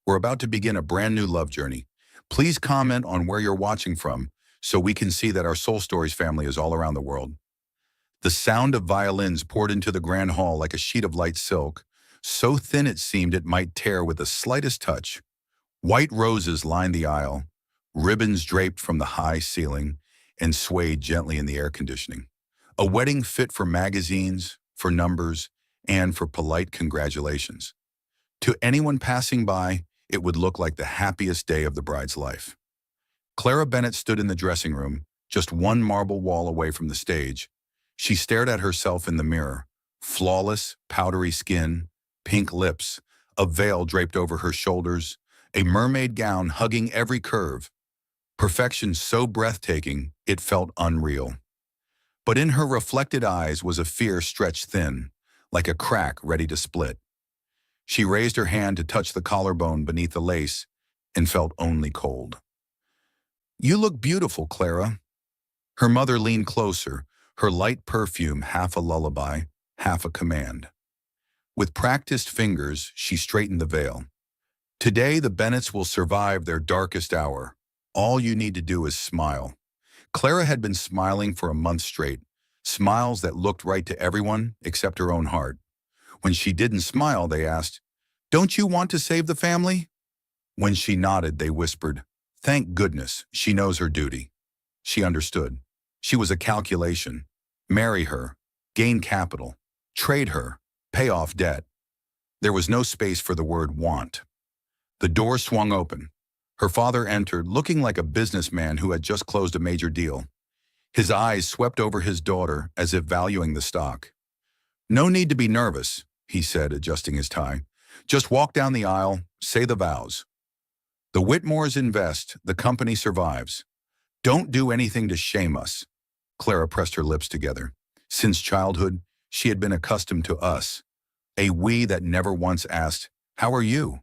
We're about to begin a brand new love journey. Please comment on where you're watching from so we can see that our Soul Stories family is all around the world. The sound of violins poured into the grand hall like a sheet of light silk, so thin it seemed it might tear with the slightest touch. White roses lined the aisle, ribbons draped from the high ceiling and swayed gently in the air conditioning. A wedding fit for magazines, for numbers, and for polite congratulations. To anyone passing by, it would look like the happiest day of the bride's life. Clara Bennett stood in the dressing room, just one marble wall away from the stage. She stared at herself in the mirror, flawless, powdery skin, pink lips, a veil draped over her shoulders, a mermaid gown hugging every curve. Perfection so breathtaking, it felt unreal. But in her reflected eyes was a fear stretched thin, like a crack ready to split. She raised her hand to touch the collarbone beneath the lace and felt only cold. "You look beautiful, Clara." Her mother leaned closer, her light perfume half a lullaby, half a command. With practiced fingers, she straightened the veil. "Today, the Bennetts will survive their darkest hour. All you need to do is smile." Clara had been smiling for a month straight, smiles that looked right to everyone except her own heart. When she didn't smile, they asked, "Don't you want to save the family?" When she nodded, they whispered, "Thank goodness, she knows her duty." She understood. She was a calculation. Marry her, gain capital, trade her, pay off debt. There was no space for the word want. The door swung open. Her father entered, looking like a businessman who had just closed a major deal. His eyes swept over his daughter as if valuing the stock. "No need to be nervous," he said, adjusting his tie. "Just walk down the aisle, say the vows. The Whitmores invest, the company survives. Don't do anything to shame us." Clara pressed her lips together. Since childhood, she had been accustomed to us, a we that never once asked, "How are you?"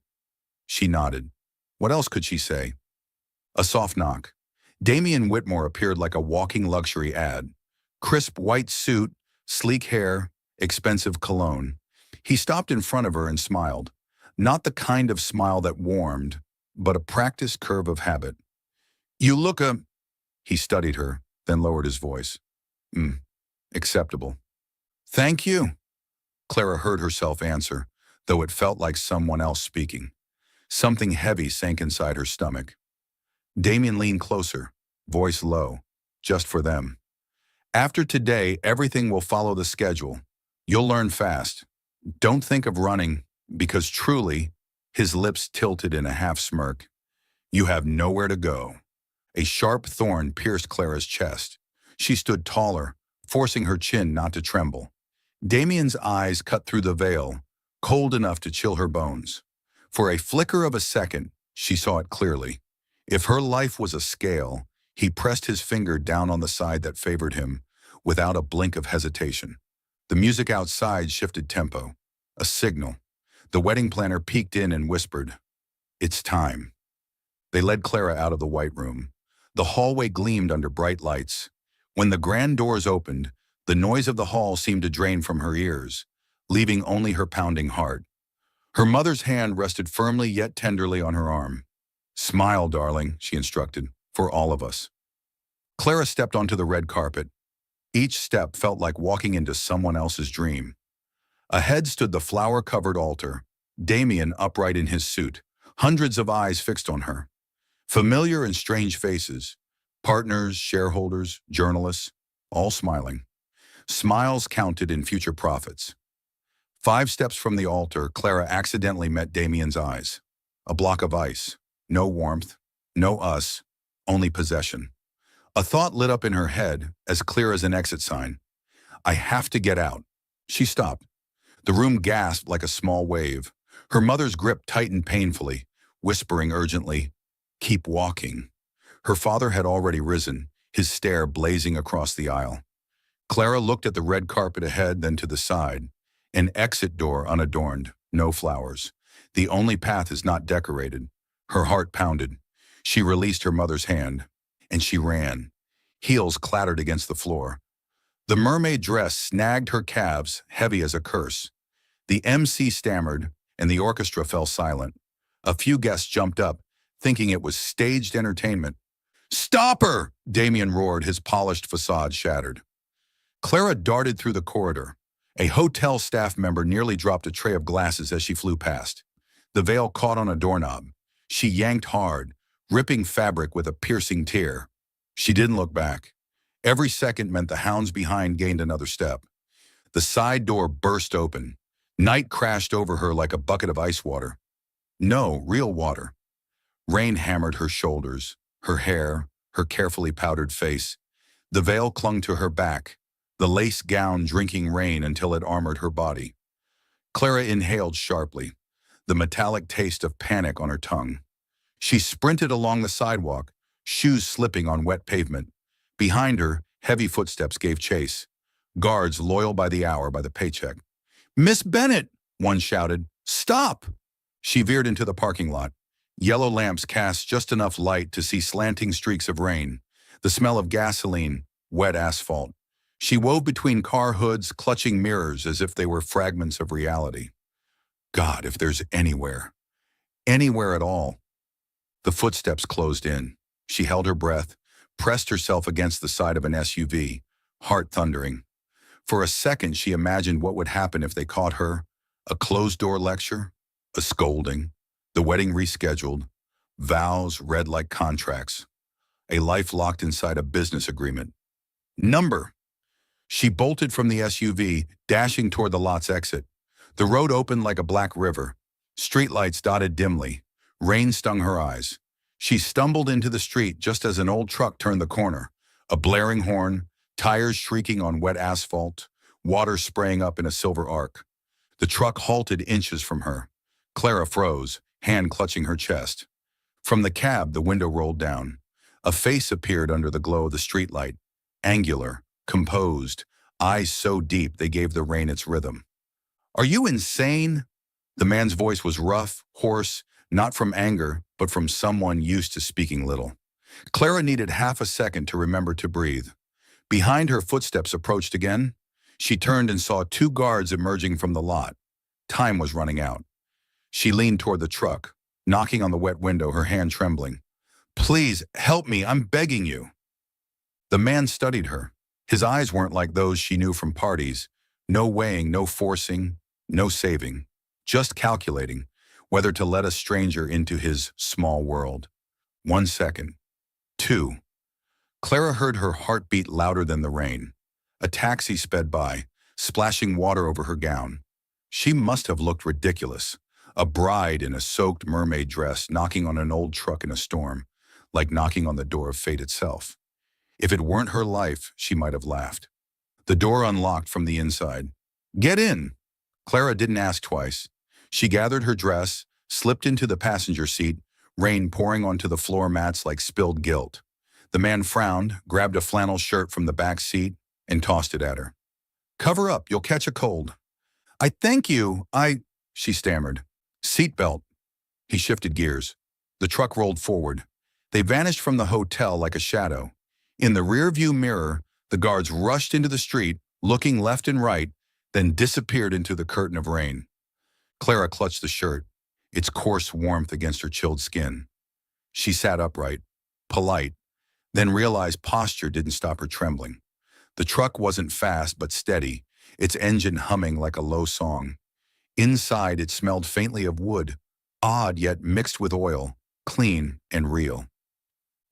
She nodded. What else could she say? A soft knock. Damien Whitmore appeared like a walking luxury ad. Crisp white suit, sleek hair, expensive cologne. He stopped in front of her and smiled. Not the kind of smile that warmed, but a practiced curve of habit. "You look a—" He studied her, then lowered his voice. Acceptable." "Thank you," Clara heard herself answer, though it felt like someone else speaking. Something heavy sank inside her stomach. Damien leaned closer, voice low, "Just for them. After today, everything will follow the schedule. You'll learn fast. Don't think of running, because truly," his lips tilted in a half smirk, "you have nowhere to go." A sharp thorn pierced Clara's chest. She stood taller, forcing her chin not to tremble. Damien's eyes cut through the veil, cold enough to chill her bones. For a flicker of a second, she saw it clearly. If her life was a scale, he pressed his finger down on the side that favored him, without a blink of hesitation. The music outside shifted tempo. A signal. The wedding planner peeked in and whispered, "It's time." They led Clara out of the white room. The hallway gleamed under bright lights. When the grand doors opened, the noise of the hall seemed to drain from her ears, leaving only her pounding heart. Her mother's hand rested firmly yet tenderly on her arm. "Smile, darling," she instructed, "for all of us." Clara stepped onto the red carpet. Each step felt like walking into someone else's dream. Ahead stood the flower-covered altar, Damien upright in his suit, hundreds of eyes fixed on her. Familiar and strange faces, partners, shareholders, journalists, all smiling. Smiles counted in future profits. 5 steps from the altar, Clara accidentally met Damien's eyes. A block of ice. No warmth, no us, only possession. A thought lit up in her head, as clear as an exit sign. "I have to get out." She stopped. The room gasped like a small wave. Her mother's grip tightened painfully, whispering urgently, "Keep walking." Her father had already risen, his stare blazing across the aisle. Clara looked at the red carpet ahead, then to the side. An exit door unadorned, no flowers. The only path is not decorated. Her heart pounded. She released her mother's hand, and she ran. Heels clattered against the floor. The mermaid dress snagged her calves, heavy as a curse. The MC stammered, and the orchestra fell silent. A few guests jumped up, thinking it was staged entertainment. "Stop her!" Damien roared, his polished facade shattered. Clara darted through the corridor. A hotel staff member nearly dropped a tray of glasses as she flew past. The veil caught on a doorknob. She yanked hard, ripping fabric with a piercing tear. She didn't look back. Every second meant the hounds behind gained another step. The side door burst open. Night crashed over her like a bucket of ice water. No, real water. Rain hammered her shoulders, her hair, her carefully powdered face. The veil clung to her back, the lace gown drinking rain until it armored her body. Clara inhaled sharply, the metallic taste of panic on her tongue. She sprinted along the sidewalk, shoes slipping on wet pavement. Behind her, heavy footsteps gave chase. Guards loyal by the hour by the paycheck. "Miss Bennett!" one shouted. "Stop!" She veered into the parking lot. Yellow lamps cast just enough light to see slanting streaks of rain, the smell of gasoline, wet asphalt. She wove between car hoods, clutching mirrors as if they were fragments of reality. God, if there's anywhere at all. The footsteps closed in. She held her breath, pressed herself against the side of an SUV, heart thundering. For a second, she imagined what would happen if they caught her. A closed-door lecture, a scolding, the wedding rescheduled, vows read like contracts, a life locked inside a business agreement. Number. She bolted from the SUV, dashing toward the lot's exit. The road opened like a black river. Streetlights dotted dimly. Rain stung her eyes. She stumbled into the street just as an old truck turned the corner. A blaring horn, tires shrieking on wet asphalt, water spraying up in a silver arc. The truck halted inches from her. Clara froze, hand clutching her chest. From the cab, the window rolled down. A face appeared under the glow of the streetlight, angular, composed, eyes so deep they gave the rain its rhythm. "Are you insane?" The man's voice was rough, hoarse, not from anger, but from someone used to speaking little. Clara needed half a second to remember to breathe. Behind her, footsteps approached again. She turned and saw two guards emerging from the lot. Time was running out. She leaned toward the truck, knocking on the wet window, her hand trembling. "Please, help me, I'm begging you." The man studied her. His eyes weren't like those she knew from parties. No weighing, no forcing, no saving. Just calculating whether to let a stranger into his small world. 1 second. 2. Clara heard her heart beat louder than the rain. A taxi sped by, splashing water over her gown. She must have looked ridiculous. A bride in a soaked mermaid dress knocking on an old truck in a storm, like knocking on the door of fate itself. If it weren't her life, she might have laughed. The door unlocked from the inside. "Get in!" Clara didn't ask twice. She gathered her dress, slipped into the passenger seat, rain pouring onto the floor mats like spilled guilt. The man frowned, grabbed a flannel shirt from the back seat, and tossed it at her. "Cover up, you'll catch a cold." "I thank you, she stammered. "Seatbelt." He shifted gears. The truck rolled forward. They vanished from the hotel like a shadow. In the rearview mirror, the guards rushed into the street, looking left and right, then disappeared into the curtain of rain. Clara clutched the shirt, its coarse warmth against her chilled skin. She sat upright, polite, then realized posture didn't stop her trembling. The truck wasn't fast but steady, its engine humming like a low song. Inside, it smelled faintly of wood, odd yet mixed with oil, clean and real.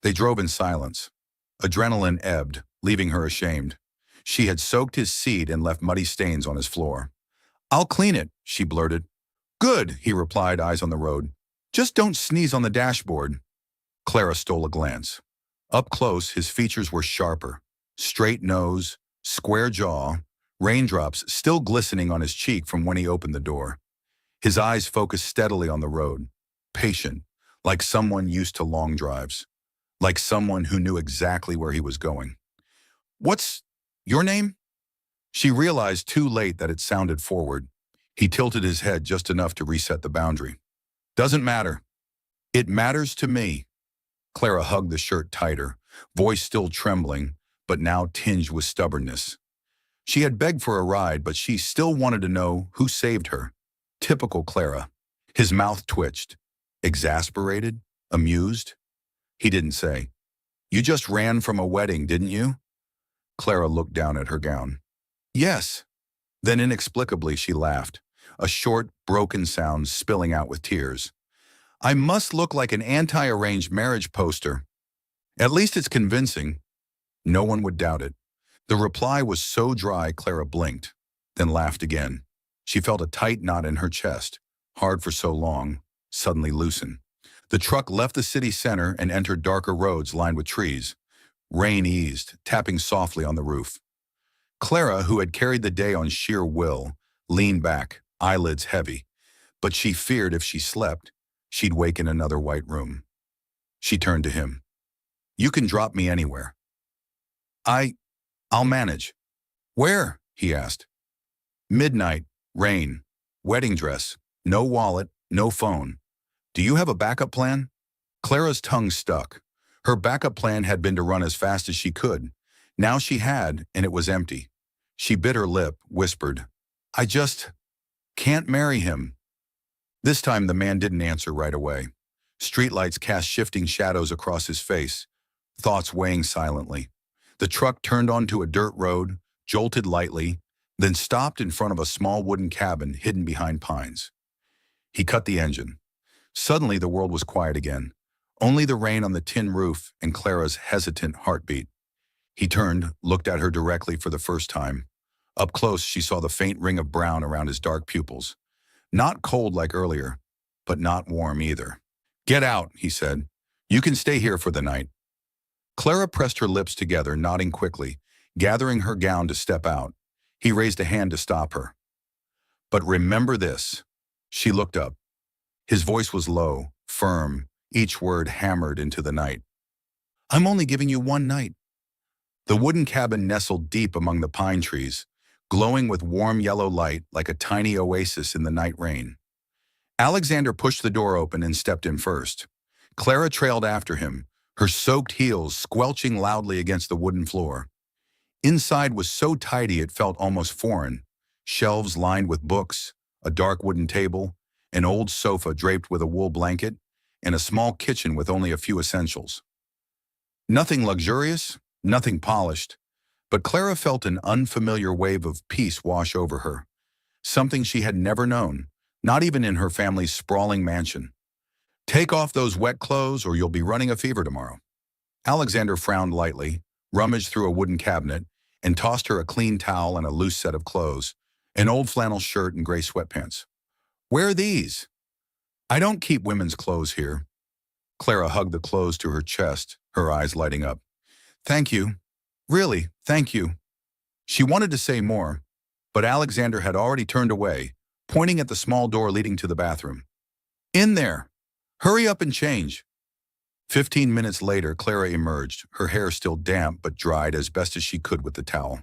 They drove in silence. Adrenaline ebbed, leaving her ashamed. She had soaked his seat and left muddy stains on his floor. "I'll clean it," she blurted. "Good," he replied, eyes on the road. "Just don't sneeze on the dashboard." Clara stole a glance. Up close, his features were sharper. Straight nose, square jaw, raindrops still glistening on his cheek from when he opened the door. His eyes focused steadily on the road, patient, like someone used to long drives, like someone who knew exactly where he was going. "What's your name?" She realized too late that it sounded forward. He tilted his head just enough to reset the boundary. "Doesn't matter." "It matters to me." Clara hugged the shirt tighter, voice still trembling, but now tinged with stubbornness. She had begged for a ride, but she still wanted to know who saved her. Typical Clara. His mouth twitched. Exasperated? Amused? He didn't say. You just ran from a wedding, didn't you? Clara looked down at her gown. Yes. Then inexplicably she laughed, a short, broken sound spilling out with tears. I must look like an anti-arranged marriage poster. At least it's convincing. No one would doubt it. The reply was so dry Clara blinked, then laughed again. She felt a tight knot in her chest, hard for so long, suddenly loosen. The truck left the city center and entered darker roads lined with trees. Rain eased, tapping softly on the roof. Clara, who had carried the day on sheer will, leaned back, eyelids heavy. But she feared if she slept, she'd wake in another white room. She turned to him. You can drop me anywhere. I'll manage. Where? He asked. Midnight, rain, wedding dress, no wallet, no phone. Do you have a backup plan? Clara's tongue stuck. Her backup plan had been to run as fast as she could. Now she had, and it was empty. She bit her lip, whispered, I just can't marry him. This time the man didn't answer right away. Streetlights cast shifting shadows across his face, thoughts weighing silently. The truck turned onto a dirt road, jolted lightly, then stopped in front of a small wooden cabin hidden behind pines. He cut the engine. Suddenly the world was quiet again. Only the rain on the tin roof and Clara's hesitant heartbeat. He turned, looked at her directly for the first time. Up close, she saw the faint ring of brown around his dark pupils. Not cold like earlier, but not warm either. Get out, he said. You can stay here for the night. Clara pressed her lips together, nodding quickly, gathering her gown to step out. He raised a hand to stop her. But remember this. She looked up. His voice was low, firm, each word hammered into the night. I'm only giving you one night. The wooden cabin nestled deep among the pine trees, glowing with warm yellow light like a tiny oasis in the night rain. Alexander pushed the door open and stepped in first. Clara trailed after him, her soaked heels squelching loudly against the wooden floor. Inside was so tidy it felt almost foreign. Shelves lined with books, a dark wooden table, an old sofa draped with a wool blanket, and a small kitchen with only a few essentials. Nothing luxurious, nothing polished, but Clara felt an unfamiliar wave of peace wash over her. Something she had never known, not even in her family's sprawling mansion. Take off those wet clothes or you'll be running a fever tomorrow. Alexander frowned lightly, rummaged through a wooden cabinet, and tossed her a clean towel and a loose set of clothes, an old flannel shirt and gray sweatpants. Where are these? I don't keep women's clothes here. Clara hugged the clothes to her chest, her eyes lighting up. Thank you. Really, thank you. She wanted to say more, but Alexander had already turned away, pointing at the small door leading to the bathroom. In there! Hurry up and change. 15 minutes later, Clara emerged, her hair still damp but dried as best as she could with the towel.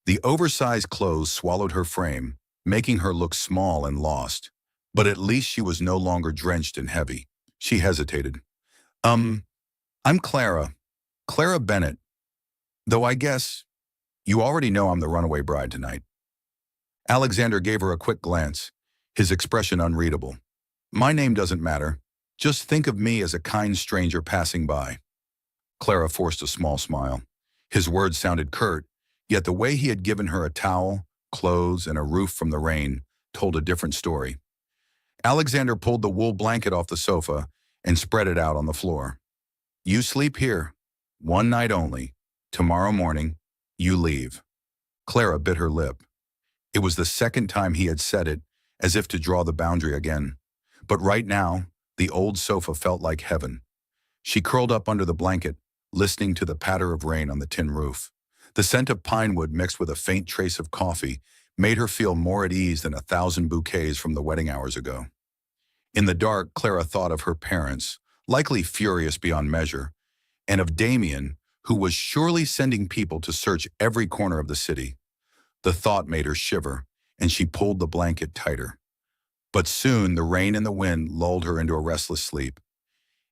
The oversized clothes swallowed her frame, making her look small and lost. But at least she was no longer drenched and heavy. She hesitated. I'm Clara. Clara Bennett. Though I guess you already know I'm the runaway bride tonight. Alexander gave her a quick glance, his expression unreadable. My name doesn't matter. Just think of me as a kind stranger passing by. Clara forced a small smile. His words sounded curt, yet the way he had given her a towel, clothes, and a roof from the rain told a different story. Alexander pulled the wool blanket off the sofa and spread it out on the floor. You sleep here. One night only. Tomorrow morning, you leave. Clara bit her lip. It was the second time he had said it, as if to draw the boundary again. But right now, the old sofa felt like heaven. She curled up under the blanket, listening to the patter of rain on the tin roof. The scent of pine wood mixed with a faint trace of coffee made her feel more at ease than 1,000 bouquets from the wedding hours ago. In the dark, Clara thought of her parents, likely furious beyond measure, and of Damien, who was surely sending people to search every corner of the city. The thought made her shiver, and she pulled the blanket tighter. But soon the rain and the wind lulled her into a restless sleep.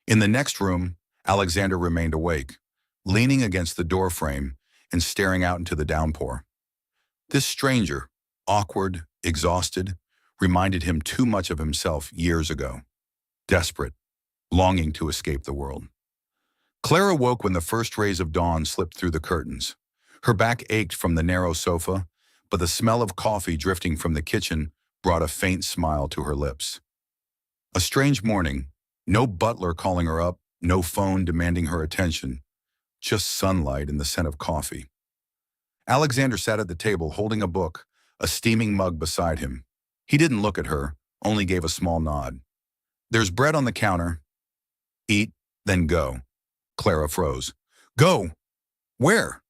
In the next room, Alexander remained awake, leaning against the doorframe and staring out into the downpour. This stranger, awkward, exhausted, reminded him too much of himself years ago. desperate, longing to escape the world. Clara woke when the first rays of dawn slipped through the curtains. Her back ached from the narrow sofa, but the smell of coffee drifting from the kitchen brought a faint smile to her lips. A strange morning, no butler calling her up, no phone demanding her attention, just sunlight and the scent of coffee. Alexander sat at the table holding a book, a steaming mug beside him. He didn't look at her, only gave a small nod. There's bread on the counter. Eat, then go. Clara froze. Go? Where?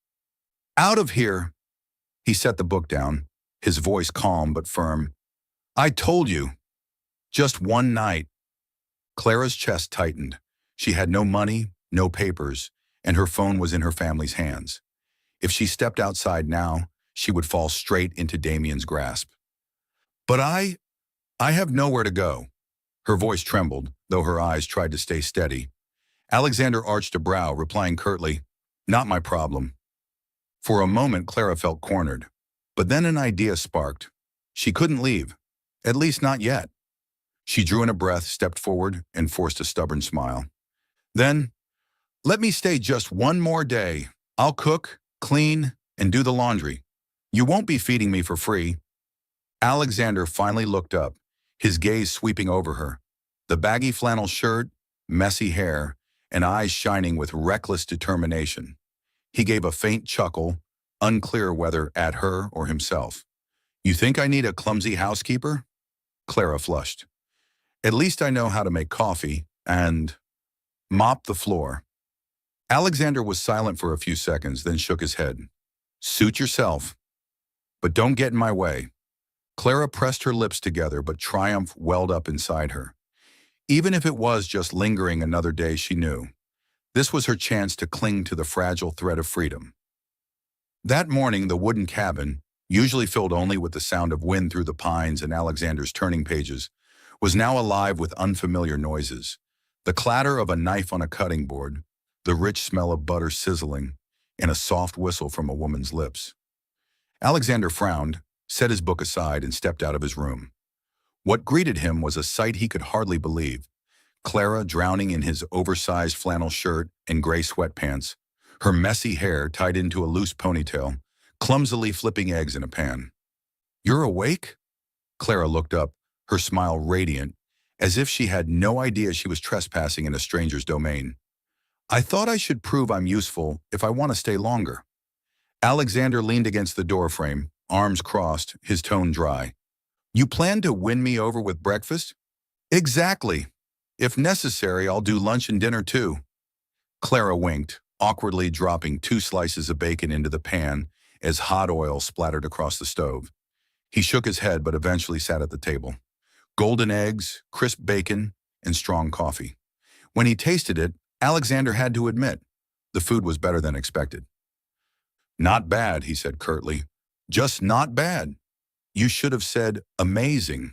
Out of here. He set the book down, his voice calm but firm. I told you. Just one night. Clara's chest tightened. She had no money, no papers, and her phone was in her family's hands. If she stepped outside now, she would fall straight into Damien's grasp. But I have nowhere to go. Her voice trembled, though her eyes tried to stay steady. Alexander arched a brow, replying curtly, Not my problem. For a moment, Clara felt cornered. But then an idea sparked. She couldn't leave. At least not yet. She drew in a breath, stepped forward, and forced a stubborn smile. Then, let me stay just one more day. I'll cook, clean, and do the laundry. You won't be feeding me for free. Alexander finally looked up, his gaze sweeping over her. The baggy flannel shirt, messy hair, and eyes shining with reckless determination. He gave a faint chuckle, unclear whether at her or himself. You think I need a clumsy housekeeper? Clara flushed. At least I know how to make coffee and mop the floor. Alexander was silent for a few seconds, then shook his head. Suit yourself, but don't get in my way. Clara pressed her lips together, but triumph welled up inside her. Even if it was just lingering another day, she knew. This was her chance to cling to the fragile thread of freedom. That morning, the wooden cabin, usually filled only with the sound of wind through the pines and Alexander's turning pages, was now alive with unfamiliar noises. The clatter of a knife on a cutting board, the rich smell of butter sizzling, and a soft whistle from a woman's lips. Alexander frowned, set his book aside, and stepped out of his room. What greeted him was a sight he could hardly believe. Clara drowning in his oversized flannel shirt and gray sweatpants, her messy hair tied into a loose ponytail, clumsily flipping eggs in a pan. You're awake? Clara looked up, her smile radiant, as if she had no idea she was trespassing in a stranger's domain. I thought I should prove I'm useful if I want to stay longer. Alexander leaned against the doorframe, arms crossed, his tone dry. You plan to win me over with breakfast? Exactly. If necessary, I'll do lunch and dinner too. Clara winked, awkwardly dropping 2 slices of bacon into the pan as hot oil splattered across the stove. He shook his head but eventually sat at the table. Golden eggs, crisp bacon, and strong coffee. When he tasted it, Alexander had to admit, the food was better than expected. Not bad, he said curtly. Just not bad. You should have said amazing.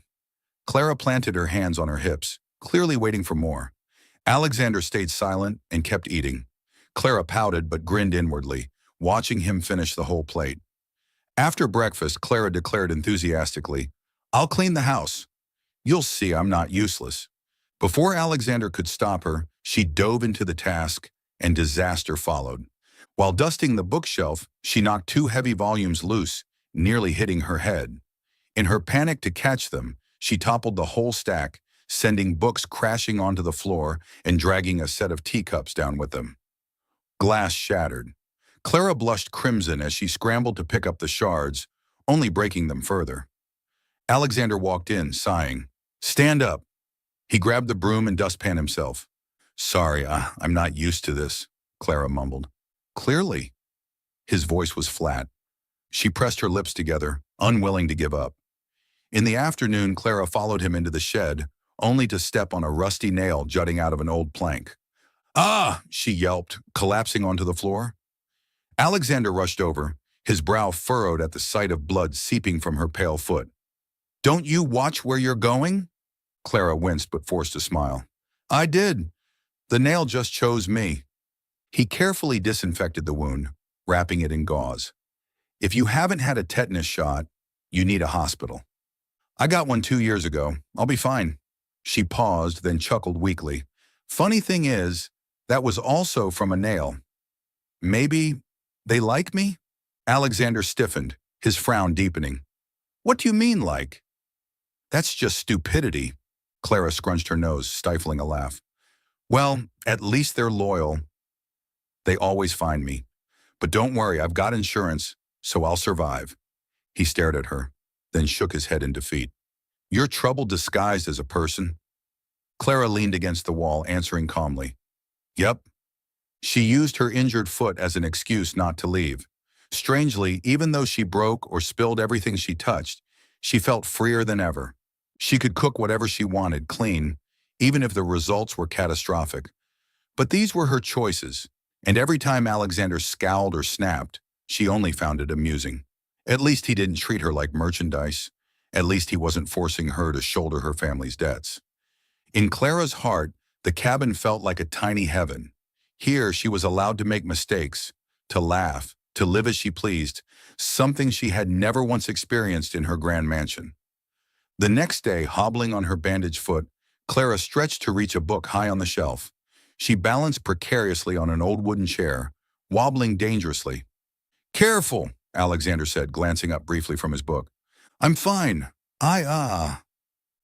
Clara planted her hands on her hips, clearly waiting for more. Alexander stayed silent and kept eating. Clara pouted but grinned inwardly, watching him finish the whole plate. After breakfast, Clara declared enthusiastically, I'll clean the house. You'll see I'm not useless. Before Alexander could stop her, she dove into the task, and disaster followed. While dusting the bookshelf, she knocked 2 heavy volumes loose, nearly hitting her head. In her panic to catch them, she toppled the whole stack, sending books crashing onto the floor and dragging a set of teacups down with them. Glass shattered. Clara blushed crimson as she scrambled to pick up the shards, only breaking them further. Alexander walked in, sighing. Stand up. He grabbed the broom and dustpan himself. Sorry, I'm not used to this, Clara mumbled. Clearly. His voice was flat. She pressed her lips together, unwilling to give up. In the afternoon, Clara followed him into the shed, only to step on a rusty nail jutting out of an old plank. Ah! She yelped, collapsing onto the floor. Alexander rushed over, his brow furrowed at the sight of blood seeping from her pale foot. Don't you watch where you're going? Clara winced but forced a smile. I did. The nail just chose me. He carefully disinfected the wound, wrapping it in gauze. If you haven't had a tetanus shot, you need a hospital. I got one 2 years ago. I'll be fine. She paused, then chuckled weakly. Funny thing is, that was also from a nail. Maybe they like me? Alexander stiffened, his frown deepening. What do you mean, like? That's just stupidity. Clara scrunched her nose, stifling a laugh. Well, at least they're loyal. They always find me. But don't worry, I've got insurance, so I'll survive. He stared at her, then shook his head in defeat. You're trouble disguised as a person. Clara leaned against the wall, answering calmly. Yep. She used her injured foot as an excuse not to leave. Strangely, even though she broke or spilled everything she touched, she felt freer than ever. She could cook whatever she wanted, clean, even if the results were catastrophic. But these were her choices, and every time Alexander scowled or snapped, she only found it amusing. At least he didn't treat her like merchandise. At least he wasn't forcing her to shoulder her family's debts. In Clara's heart, the cabin felt like a tiny heaven. Here, she was allowed to make mistakes, to laugh, to live as she pleased, something she had never once experienced in her grand mansion. The next day, hobbling on her bandaged foot, Clara stretched to reach a book high on the shelf. She balanced precariously on an old wooden chair, wobbling dangerously. Careful, Alexander said, glancing up briefly from his book. I'm fine.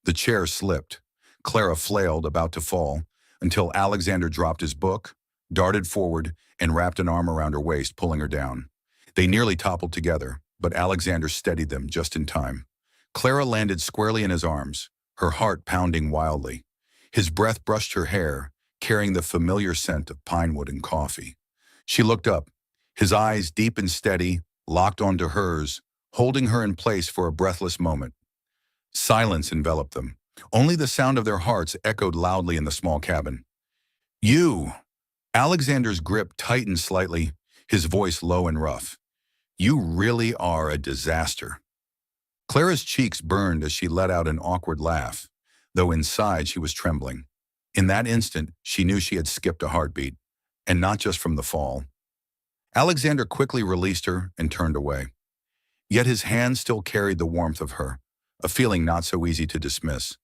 The chair slipped. Clara flailed, about to fall, until Alexander dropped his book, darted forward, and wrapped an arm around her waist, pulling her down. They nearly toppled together, but Alexander steadied them just in time. Clara landed squarely in his arms, her heart pounding wildly. His breath brushed her hair, carrying the familiar scent of pine wood and coffee. She looked up, his eyes deep and steady, locked onto hers, holding her in place for a breathless moment. Silence enveloped them. Only the sound of their hearts echoed loudly in the small cabin. You! Alexander's grip tightened slightly, his voice low and rough. You really are a disaster. Clara's cheeks burned as she let out an awkward laugh, though inside she was trembling. In that instant, she knew she had skipped a heartbeat, and not just from the fall. Alexander quickly released her and turned away. Yet his hand still carried the warmth of her, a feeling not so easy to dismiss.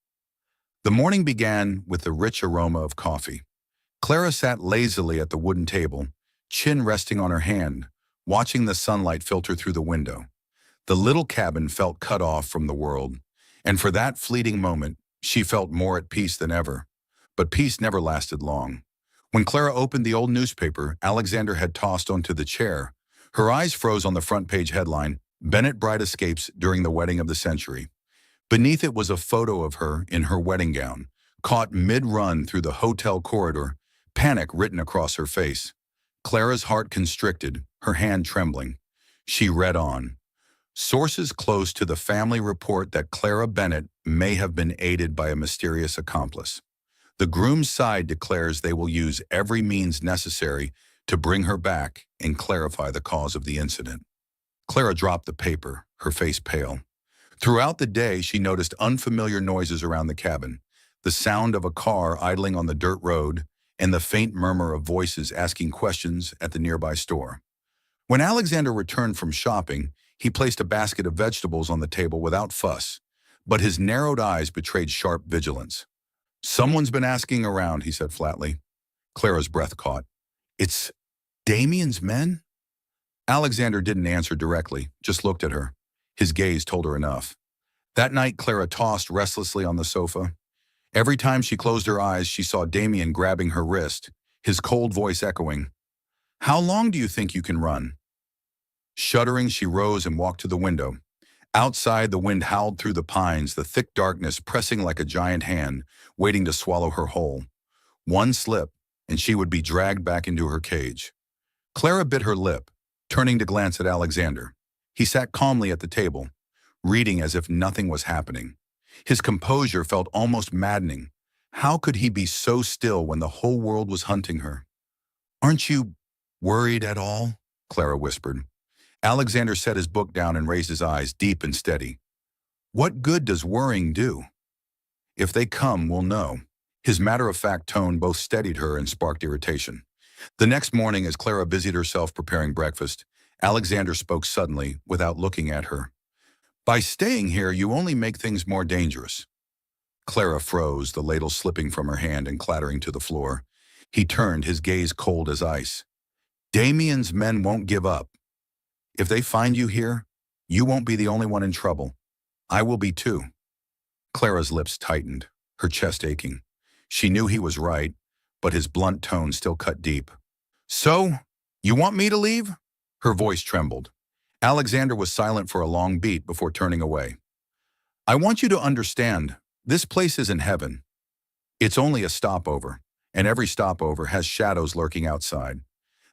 The morning began with the rich aroma of coffee. Clara sat lazily at the wooden table, chin resting on her hand, watching the sunlight filter through the window. The little cabin felt cut off from the world, and for that fleeting moment, she felt more at peace than ever. But peace never lasted long. When Clara opened the old newspaper Alexander had tossed onto the chair, her eyes froze on the front page headline, Bennett Bride Escapes During the Wedding of the Century. Beneath it was a photo of her in her wedding gown, caught mid-run through the hotel corridor, panic written across her face. Clara's heart constricted, her hand trembling. She read on. Sources close to the family report that Clara Bennett may have been aided by a mysterious accomplice. The groom's side declares they will use every means necessary to bring her back and clarify the cause of the incident. Clara dropped the paper, her face pale. Throughout the day, she noticed unfamiliar noises around the cabin, the sound of a car idling on the dirt road, and the faint murmur of voices asking questions at the nearby store. When Alexander returned from shopping, he placed a basket of vegetables on the table without fuss, but his narrowed eyes betrayed sharp vigilance. Someone's been asking around, he said flatly. Clara's breath caught. It's Damien's men? Alexander didn't answer directly, just looked at her. His gaze told her enough. That night, Clara tossed restlessly on the sofa. Every time she closed her eyes, she saw Damien grabbing her wrist, his cold voice echoing. How long do you think you can run? Shuddering, she rose and walked to the window. Outside, the wind howled through the pines, the thick darkness pressing like a giant hand, waiting to swallow her whole. One slip, and she would be dragged back into her cage. Clara bit her lip, turning to glance at Alexander. He sat calmly at the table, reading as if nothing was happening. His composure felt almost maddening. How could he be so still when the whole world was hunting her? Aren't you worried at all? Clara whispered. Alexander set his book down and raised his eyes, deep and steady. What good does worrying do? If they come, we'll know. His matter-of-fact tone both steadied her and sparked irritation. The next morning, as Clara busied herself preparing breakfast, Alexander spoke suddenly, without looking at her. By staying here, you only make things more dangerous. Clara froze, the ladle slipping from her hand and clattering to the floor. He turned, his gaze cold as ice. Damien's men won't give up. If they find you here, you won't be the only one in trouble. I will be too. Clara's lips tightened, her chest aching. She knew he was right, but his blunt tone still cut deep. So, you want me to leave? Her voice trembled. Alexander was silent for a long beat before turning away. I want you to understand, this place isn't heaven. It's only a stopover, and every stopover has shadows lurking outside.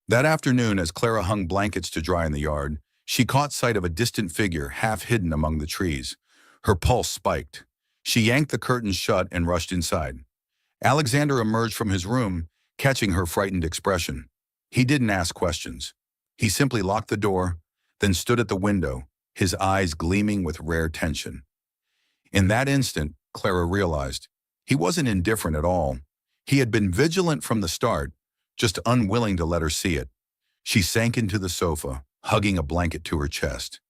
That afternoon, as Clara hung blankets to dry in the yard, she caught sight of a distant figure half hidden among the trees. Her pulse spiked. She yanked the curtains shut and rushed inside. Alexander emerged from his room, catching her frightened expression. He didn't ask questions. He simply locked the door, then stood at the window, his eyes gleaming with rare tension. In that instant, Clara realized he wasn't indifferent at all. He had been vigilant from the start, just unwilling to let her see it. She sank into the sofa, hugging a blanket to her chest.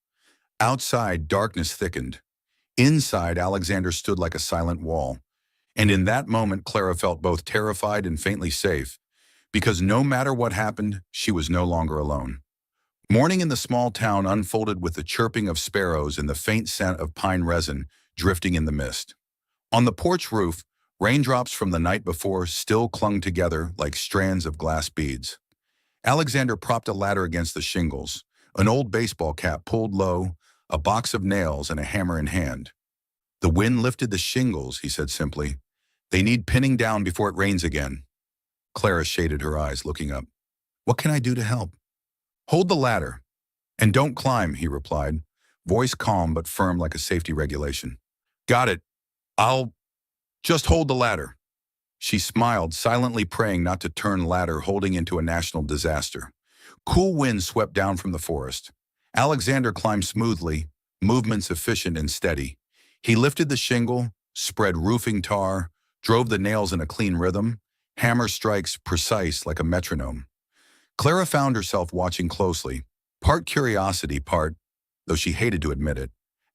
Outside, darkness thickened. Inside, Alexander stood like a silent wall. And in that moment, Clara felt both terrified and faintly safe, because no matter what happened, she was no longer alone. Morning in the small town unfolded with the chirping of sparrows and the faint scent of pine resin drifting in the mist. On the porch roof, raindrops from the night before still clung together like strands of glass beads. Alexander propped a ladder against the shingles, an old baseball cap pulled low, a box of nails, and a hammer in hand. The wind lifted the shingles, he said simply. They need pinning down before it rains again. Clara shaded her eyes, looking up. What can I do to help? Hold the ladder. And don't climb, he replied, voice calm but firm like a safety regulation. Got it. I'll just hold the ladder. She smiled, silently praying not to turn ladder holding into a national disaster. Cool winds swept down from the forest. Alexander climbed smoothly, movements efficient and steady. He lifted the shingle, spread roofing tar, drove the nails in a clean rhythm, hammer strikes precise like a metronome. Clara found herself watching closely, part curiosity, part, though she hated to admit it,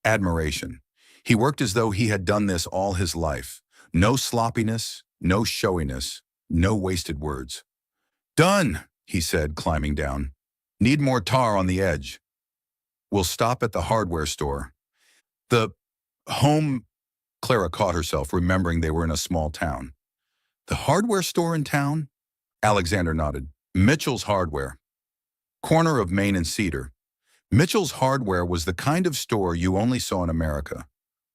admiration. He worked as though he had done this all his life. No sloppiness, no showiness, no wasted words. Done, he said, climbing down. Need more tar on the edge. We'll stop at the hardware store. The home, Clara caught herself, remembering they were in a small town. The hardware store in town? Alexander nodded. Mitchell's Hardware. Corner of Main and Cedar. Mitchell's Hardware was the kind of store you only saw in America.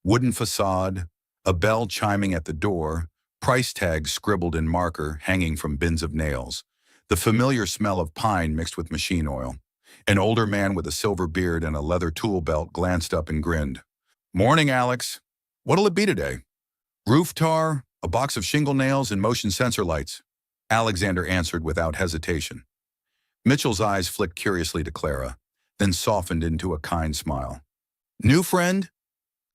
Wooden facade, a bell chiming at the door, price tags scribbled in marker hanging from bins of nails, the familiar smell of pine mixed with machine oil. An older man with a silver beard and a leather tool belt glanced up and grinned. Morning, Alex. What'll it be today? Roof tar, a box of shingle nails, and motion sensor lights. Alexander answered without hesitation. Mitchell's eyes flicked curiously to Clara, then softened into a kind smile. New friend?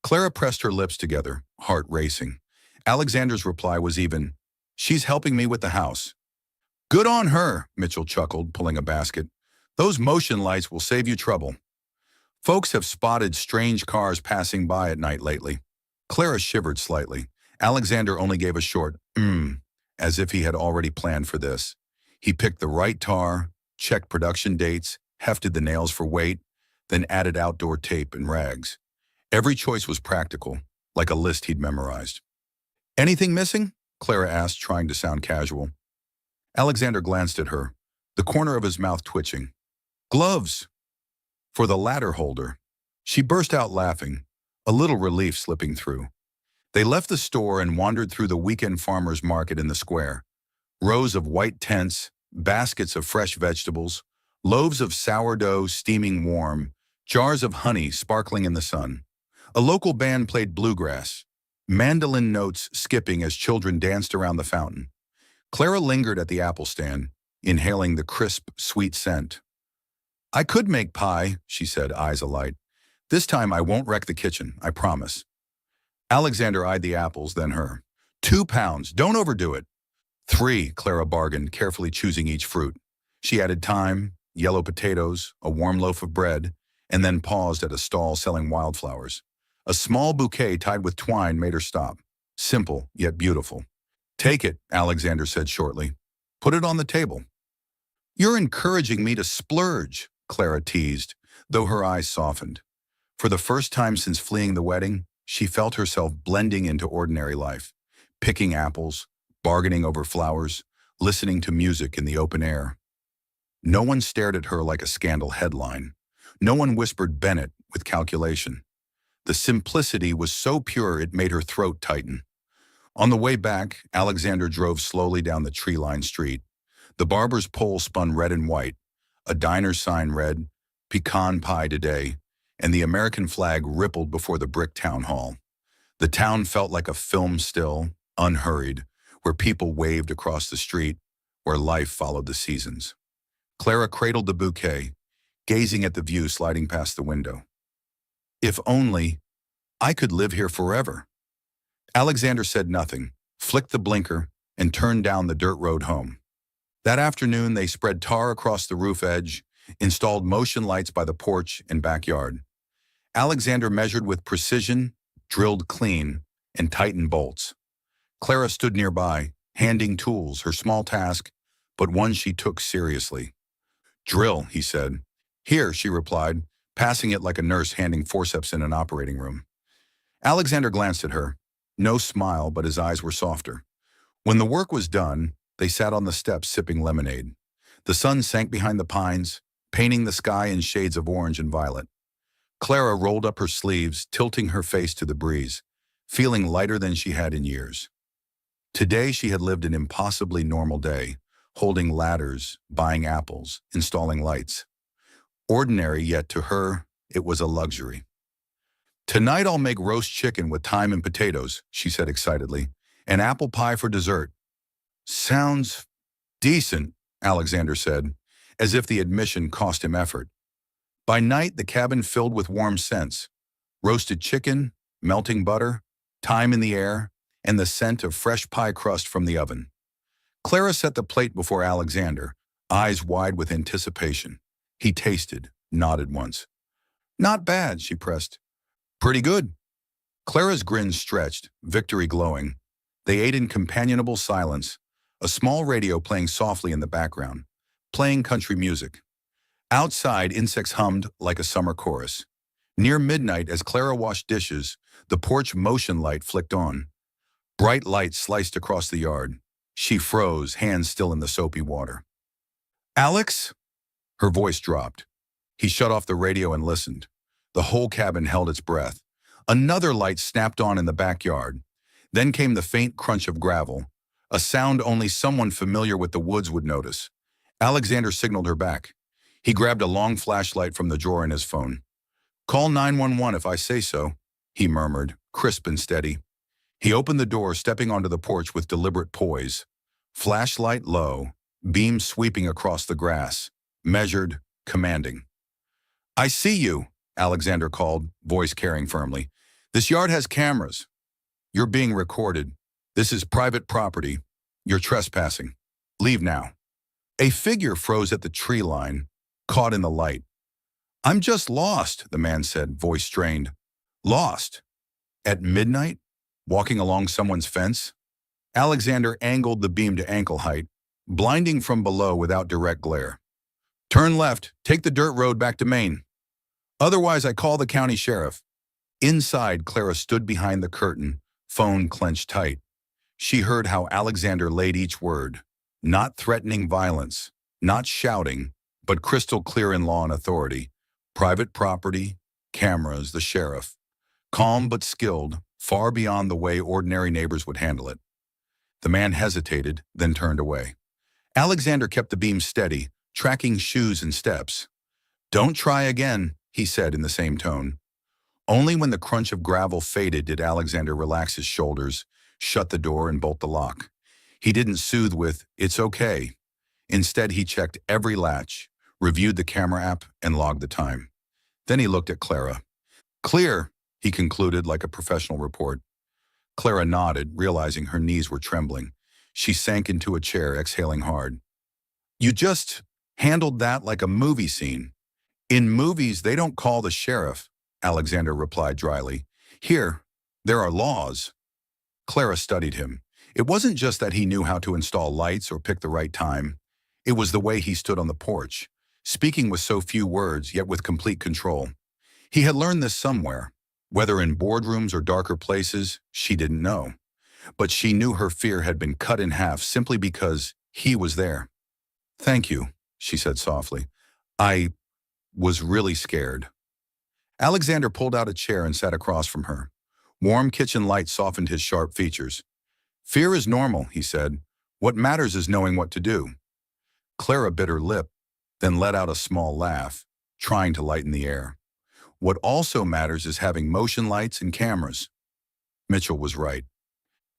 Clara pressed her lips together, heart racing. Alexander's reply was even, She's helping me with the house. Good on her, Mitchell chuckled, pulling a basket. Those motion lights will save you trouble. Folks have spotted strange cars passing by at night lately. Clara shivered slightly. Alexander only gave a short, as if he had already planned for this. He picked the right tar, checked production dates, hefted the nails for weight, then added outdoor tape and rags. Every choice was practical, like a list he'd memorized. Anything missing? Clara asked, trying to sound casual. Alexander glanced at her, the corner of his mouth twitching. Gloves! For the ladder holder. She burst out laughing, a little relief slipping through. They left the store and wandered through the weekend farmers market in the square. Rows of white tents, baskets of fresh vegetables, loaves of sourdough steaming warm, jars of honey sparkling in the sun. A local band played bluegrass, mandolin notes skipping as children danced around the fountain. Clara lingered at the apple stand, inhaling the crisp, sweet scent. I could make pie, she said, eyes alight. This time I won't wreck the kitchen, I promise. Alexander eyed the apples, then her. 2 pounds, don't overdo it. 3, Clara bargained, carefully choosing each fruit. She added thyme, yellow potatoes, a warm loaf of bread, and then paused at a stall selling wildflowers. A small bouquet tied with twine made her stop. simple yet beautiful. Take it, Alexander said shortly. Put it on the table. You're encouraging me to splurge, Clara teased, though her eyes softened. For the first time since fleeing the wedding, she felt herself blending into ordinary life, picking apples, bargaining over flowers, listening to music in the open air. No one stared at her like a scandal headline. No one whispered Bennett with calculation. The simplicity was so pure it made her throat tighten. On the way back, Alexander drove slowly down the tree-lined street. The barber's pole spun red and white. A diner's sign read, "Pecan pie today," and the American flag rippled before the brick town hall. The town felt like a film still, unhurried, where people waved across the street, where life followed the seasons. Clara cradled the bouquet, gazing at the view sliding past the window. If only I could live here forever. Alexander said nothing, flicked the blinker, and turned down the dirt road home. That afternoon, they spread tar across the roof edge, installed motion lights by the porch and backyard. Alexander measured with precision, drilled clean, and tightened bolts. Clara stood nearby, handing tools, her small task, but one she took seriously. "Drill," he said. "Here," she replied, passing it like a nurse handing forceps in an operating room. Alexander glanced at her. No smile, but his eyes were softer. When the work was done, they sat on the steps sipping lemonade. The sun sank behind the pines, painting the sky in shades of orange and violet. Clara rolled up her sleeves, tilting her face to the breeze, feeling lighter than she had in years. Today she had lived an impossibly normal day, holding ladders, buying apples, installing lights. Ordinary, yet to her, it was a luxury. "Tonight I'll make roast chicken with thyme and potatoes," she said excitedly, "and apple pie for dessert." "Sounds decent," Alexander said, as if the admission cost him effort. By night, the cabin filled with warm scents: roasted chicken, melting butter, thyme in the air, and the scent of fresh pie crust from the oven. Clara set the plate before Alexander, eyes wide with anticipation. He tasted, nodded once. "Not bad," she pressed. "Pretty good." Clara's grin stretched, victory glowing. They ate in companionable silence, a small radio playing softly in the background, playing country music. Outside, insects hummed like a summer chorus. Near midnight, as Clara washed dishes, the porch motion light flicked on. Bright light sliced across the yard. She froze, hands still in the soapy water. "Alex?" Her voice dropped. He shut off the radio and listened. The whole cabin held its breath. Another light snapped on in the backyard. Then came the faint crunch of gravel, a sound only someone familiar with the woods would notice. Alexander signaled her back. He grabbed a long flashlight from the drawer in his phone. "Call 911 if I say so," he murmured, crisp and steady. He opened the door, stepping onto the porch with deliberate poise. Flashlight low, beam sweeping across the grass, measured, commanding. "I see you," Alexander called, voice carrying firmly. "This yard has cameras. You're being recorded. This is private property. You're trespassing. Leave now." A figure froze at the tree line, caught in the light. "I'm just lost," the man said, voice strained. "Lost? At midnight? Walking along someone's fence?" Alexander angled the beam to ankle height, blinding from below without direct glare. "Turn left, take the dirt road back to Maine. Otherwise, I call the county sheriff." Inside, Clara stood behind the curtain, phone clenched tight. She heard how Alexander laid each word, not threatening violence, not shouting, but crystal clear in law and authority. Private property, cameras, the sheriff. Calm but skilled, far beyond the way ordinary neighbors would handle it. The man hesitated, then turned away. Alexander kept the beam steady, tracking shoes and steps. "Don't try again," he said in the same tone. Only when the crunch of gravel faded did Alexander relax his shoulders, shut the door, and bolt the lock. He didn't soothe with, "It's okay." Instead, he checked every latch, reviewed the camera app, and logged the time. Then he looked at Clara. "Clear," he concluded like a professional report. Clara nodded, realizing her knees were trembling. She sank into a chair, exhaling hard. "You just handled that like a movie scene." "In movies, they don't call the sheriff," Alexander replied dryly. "Here, there are laws." Clara studied him. It wasn't just that he knew how to install lights or pick the right time. It was the way he stood on the porch, speaking with so few words, yet with complete control. He had learned this somewhere. Whether in boardrooms or darker places, she didn't know. But she knew her fear had been cut in half simply because he was there. "Thank you," she said softly. "I was really scared." Alexander pulled out a chair and sat across from her. Warm kitchen light softened his sharp features. "Fear is normal," he said. "What matters is knowing what to do." Clara bit her lip, then let out a small laugh, trying to lighten the air. "What also matters is having motion lights and cameras." Mitchell was right.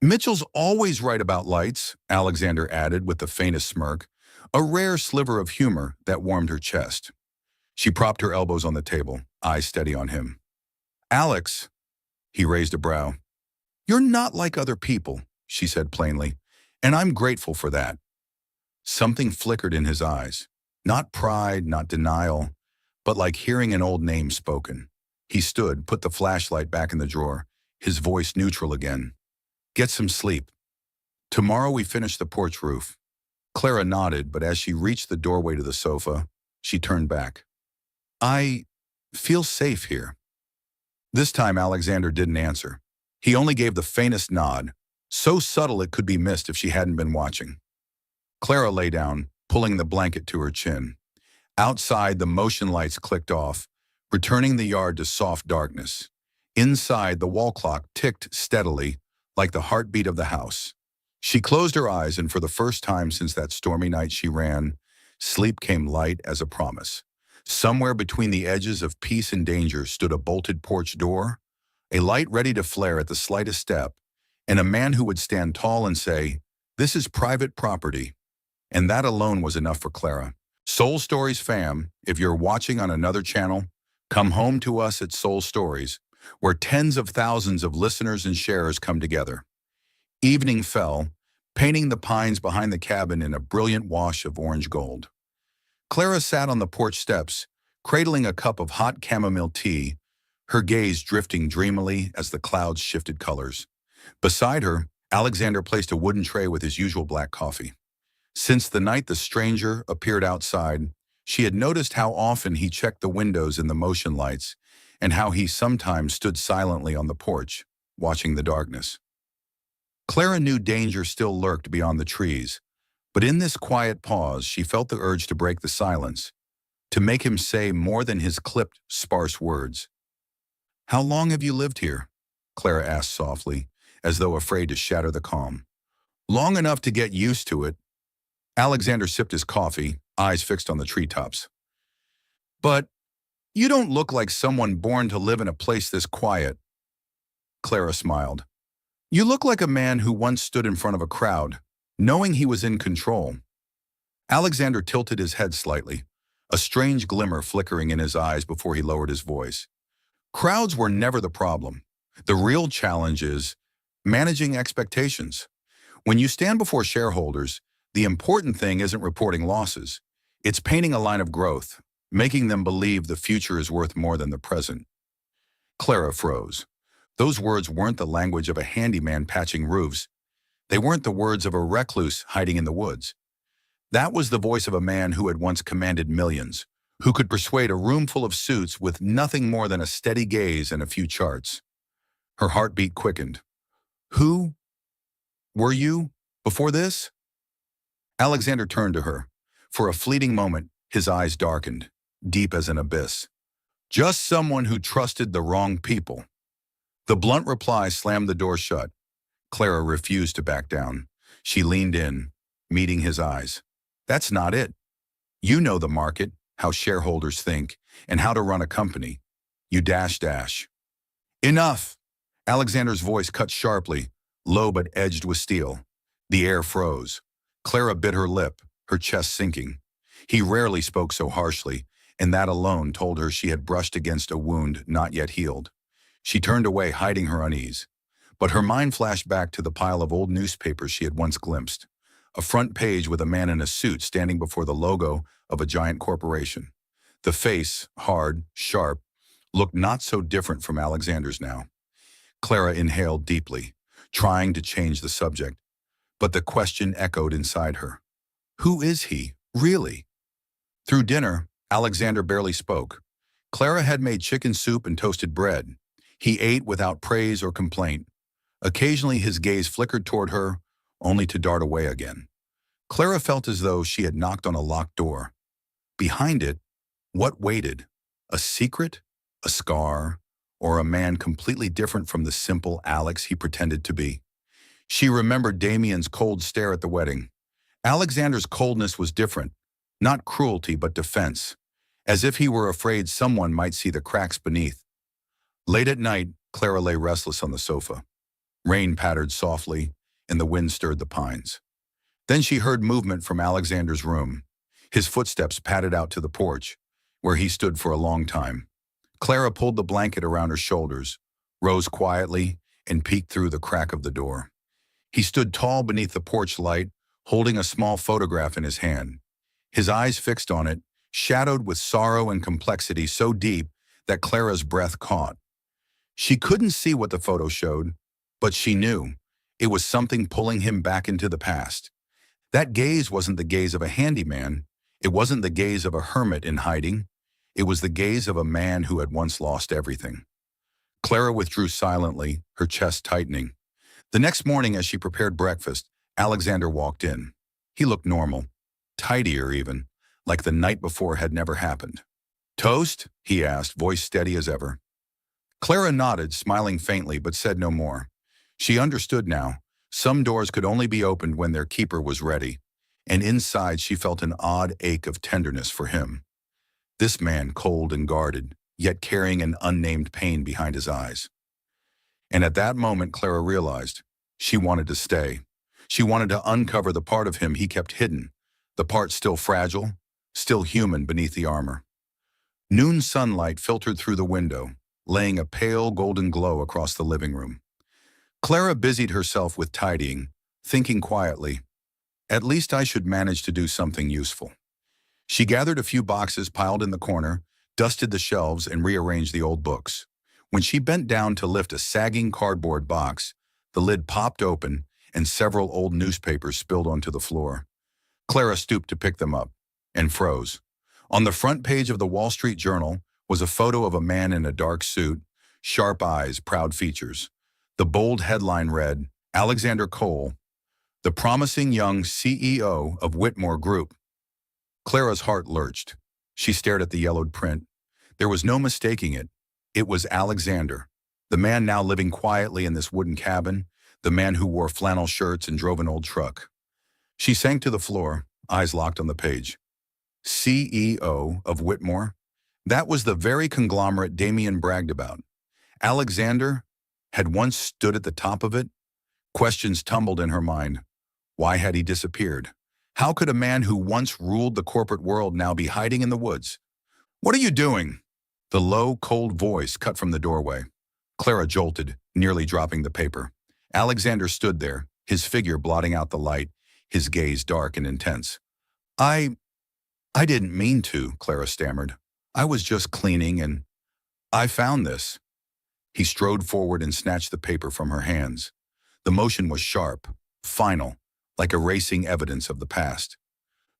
"Mitchell's always right about lights," Alexander added with the faintest smirk, a rare sliver of humor that warmed her chest. She propped her elbows on the table, eyes steady on him. "Alex," he raised a brow. "You're not like other people," she said plainly, "and I'm grateful for that." Something flickered in his eyes. Not pride, not denial, but like hearing an old name spoken. He stood, put the flashlight back in the drawer, his voice neutral again. "Get some sleep. Tomorrow we finish the porch roof." Clara nodded, but as she reached the doorway to the sofa, she turned back. "I feel safe here." This time Alexander didn't answer. He only gave the faintest nod, so subtle it could be missed if she hadn't been watching. Clara lay down, pulling the blanket to her chin. Outside, the motion lights clicked off, returning the yard to soft darkness. Inside, the wall clock ticked steadily, like the heartbeat of the house. She closed her eyes, and for the first time since that stormy night she ran, sleep came light as a promise. Somewhere between the edges of peace and danger stood a bolted porch door, a light ready to flare at the slightest step, and a man who would stand tall and say, "This is private property." And that alone was enough for Clara. Soul Stories fam, if you're watching on another channel, come home to us at Soul Stories, where tens of thousands of listeners and sharers come together. Evening fell, painting the pines behind the cabin in a brilliant wash of orange gold. Clara sat on the porch steps, cradling a cup of hot chamomile tea, her gaze drifting dreamily as the clouds shifted colors. Beside her, Alexander placed a wooden tray with his usual black coffee. Since the night the stranger appeared outside, she had noticed how often he checked the windows and the motion lights, and how he sometimes stood silently on the porch, watching the darkness. Clara knew danger still lurked beyond the trees, but in this quiet pause she felt the urge to break the silence, to make him say more than his clipped, sparse words. "How long have you lived here?" Clara asked softly, as though afraid to shatter the calm. "Long enough to get used to it." Alexander sipped his coffee, eyes fixed on the treetops. "But you don't look like someone born to live in a place this quiet." Clara smiled. "You look like a man who once stood in front of a crowd, knowing he was in control." Alexander tilted his head slightly, a strange glimmer flickering in his eyes before he lowered his voice. "Crowds were never the problem. The real challenge is managing expectations. When you stand before shareholders, the important thing isn't reporting losses. It's painting a line of growth, making them believe the future is worth more than the present." Clara froze. Those words weren't the language of a handyman patching roofs. They weren't the words of a recluse hiding in the woods. That was the voice of a man who had once commanded millions, who could persuade a room full of suits with nothing more than a steady gaze and a few charts. Her heartbeat quickened. "Who were you before this?" Alexander turned to her. For a fleeting moment, his eyes darkened, deep as an abyss. "Just someone who trusted the wrong people." The blunt reply slammed the door shut. Clara refused to back down. She leaned in, meeting his eyes. "That's not it. You know the market, how shareholders think, and how to run a company. You dash. Enough!" Alexander's voice cut sharply, low but edged with steel. The air froze. Clara bit her lip, her chest sinking. He rarely spoke so harshly, and that alone told her she had brushed against a wound not yet healed. She turned away, hiding her unease. But her mind flashed back to the pile of old newspapers she had once glimpsed. A front page with a man in a suit standing before the logo of a giant corporation. The face, hard, sharp, looked not so different from Alexander's now. Clara inhaled deeply. trying to change the subject. But the question echoed inside her. Who is he, really? Through dinner, Alexander barely spoke. Clara had made chicken soup and toasted bread. He ate without praise or complaint. Occasionally his gaze flickered toward her, only to dart away again. Clara felt as though she had knocked on a locked door. Behind it, what waited? A secret? A scar? Or a man completely different from the simple Alex he pretended to be? She remembered Damien's cold stare at the wedding. Alexander's coldness was different, not cruelty but defense, as if he were afraid someone might see the cracks beneath. Late at night, Clara lay restless on the sofa. Rain pattered softly, and the wind stirred the pines. Then she heard movement from Alexander's room. His footsteps padded out to the porch, where he stood for a long time. Clara pulled the blanket around her shoulders, rose quietly, and peeked through the crack of the door. He stood tall beneath the porch light, holding a small photograph in his hand. His eyes fixed on it, shadowed with sorrow and complexity so deep that Clara's breath caught. She couldn't see what the photo showed, but she knew it was something pulling him back into the past. That gaze wasn't the gaze of a handyman. It wasn't the gaze of a hermit in hiding. It was the gaze of a man who had once lost everything. Clara withdrew silently, her chest tightening. The next morning, as she prepared breakfast, Alexander walked in. He looked normal, tidier even, like the night before had never happened. "Toast?" he asked, voice steady as ever. Clara nodded, smiling faintly, but said no more. She understood now. Some doors could only be opened when their keeper was ready, and inside she felt an odd ache of tenderness for him. This man, cold and guarded, yet carrying an unnamed pain behind his eyes. And at that moment, Clara realized she wanted to stay. She wanted to uncover the part of him he kept hidden, the part still fragile, still human beneath the armor. Noon sunlight filtered through the window, laying a pale golden glow across the living room. Clara busied herself with tidying, thinking quietly, "At least I should manage to do something useful." She gathered a few boxes piled in the corner, dusted the shelves, and rearranged the old books. When she bent down to lift a sagging cardboard box, the lid popped open and several old newspapers spilled onto the floor. Clara stooped to pick them up and froze. On the front page of the Wall Street Journal was a photo of a man in a dark suit, sharp eyes, proud features. The bold headline read, "Alexander Cole, the promising young CEO of Whitmore Group." Clara's heart lurched. She stared at the yellowed print. There was no mistaking it. It was Alexander, the man now living quietly in this wooden cabin, the man who wore flannel shirts and drove an old truck. She sank to the floor, eyes locked on the page. CEO of Whitmore? That was the very conglomerate Damien bragged about. Alexander had once stood at the top of it. Questions tumbled in her mind. Why had he disappeared? How could a man who once ruled the corporate world now be hiding in the woods? "What are you doing?" The low, cold voice cut from the doorway. Clara jolted, nearly dropping the paper. Alexander stood there, his figure blotting out the light, his gaze dark and intense. I didn't mean to," Clara stammered. "I was just cleaning and I found this." He strode forward and snatched the paper from her hands. The motion was sharp, final, like erasing evidence of the past.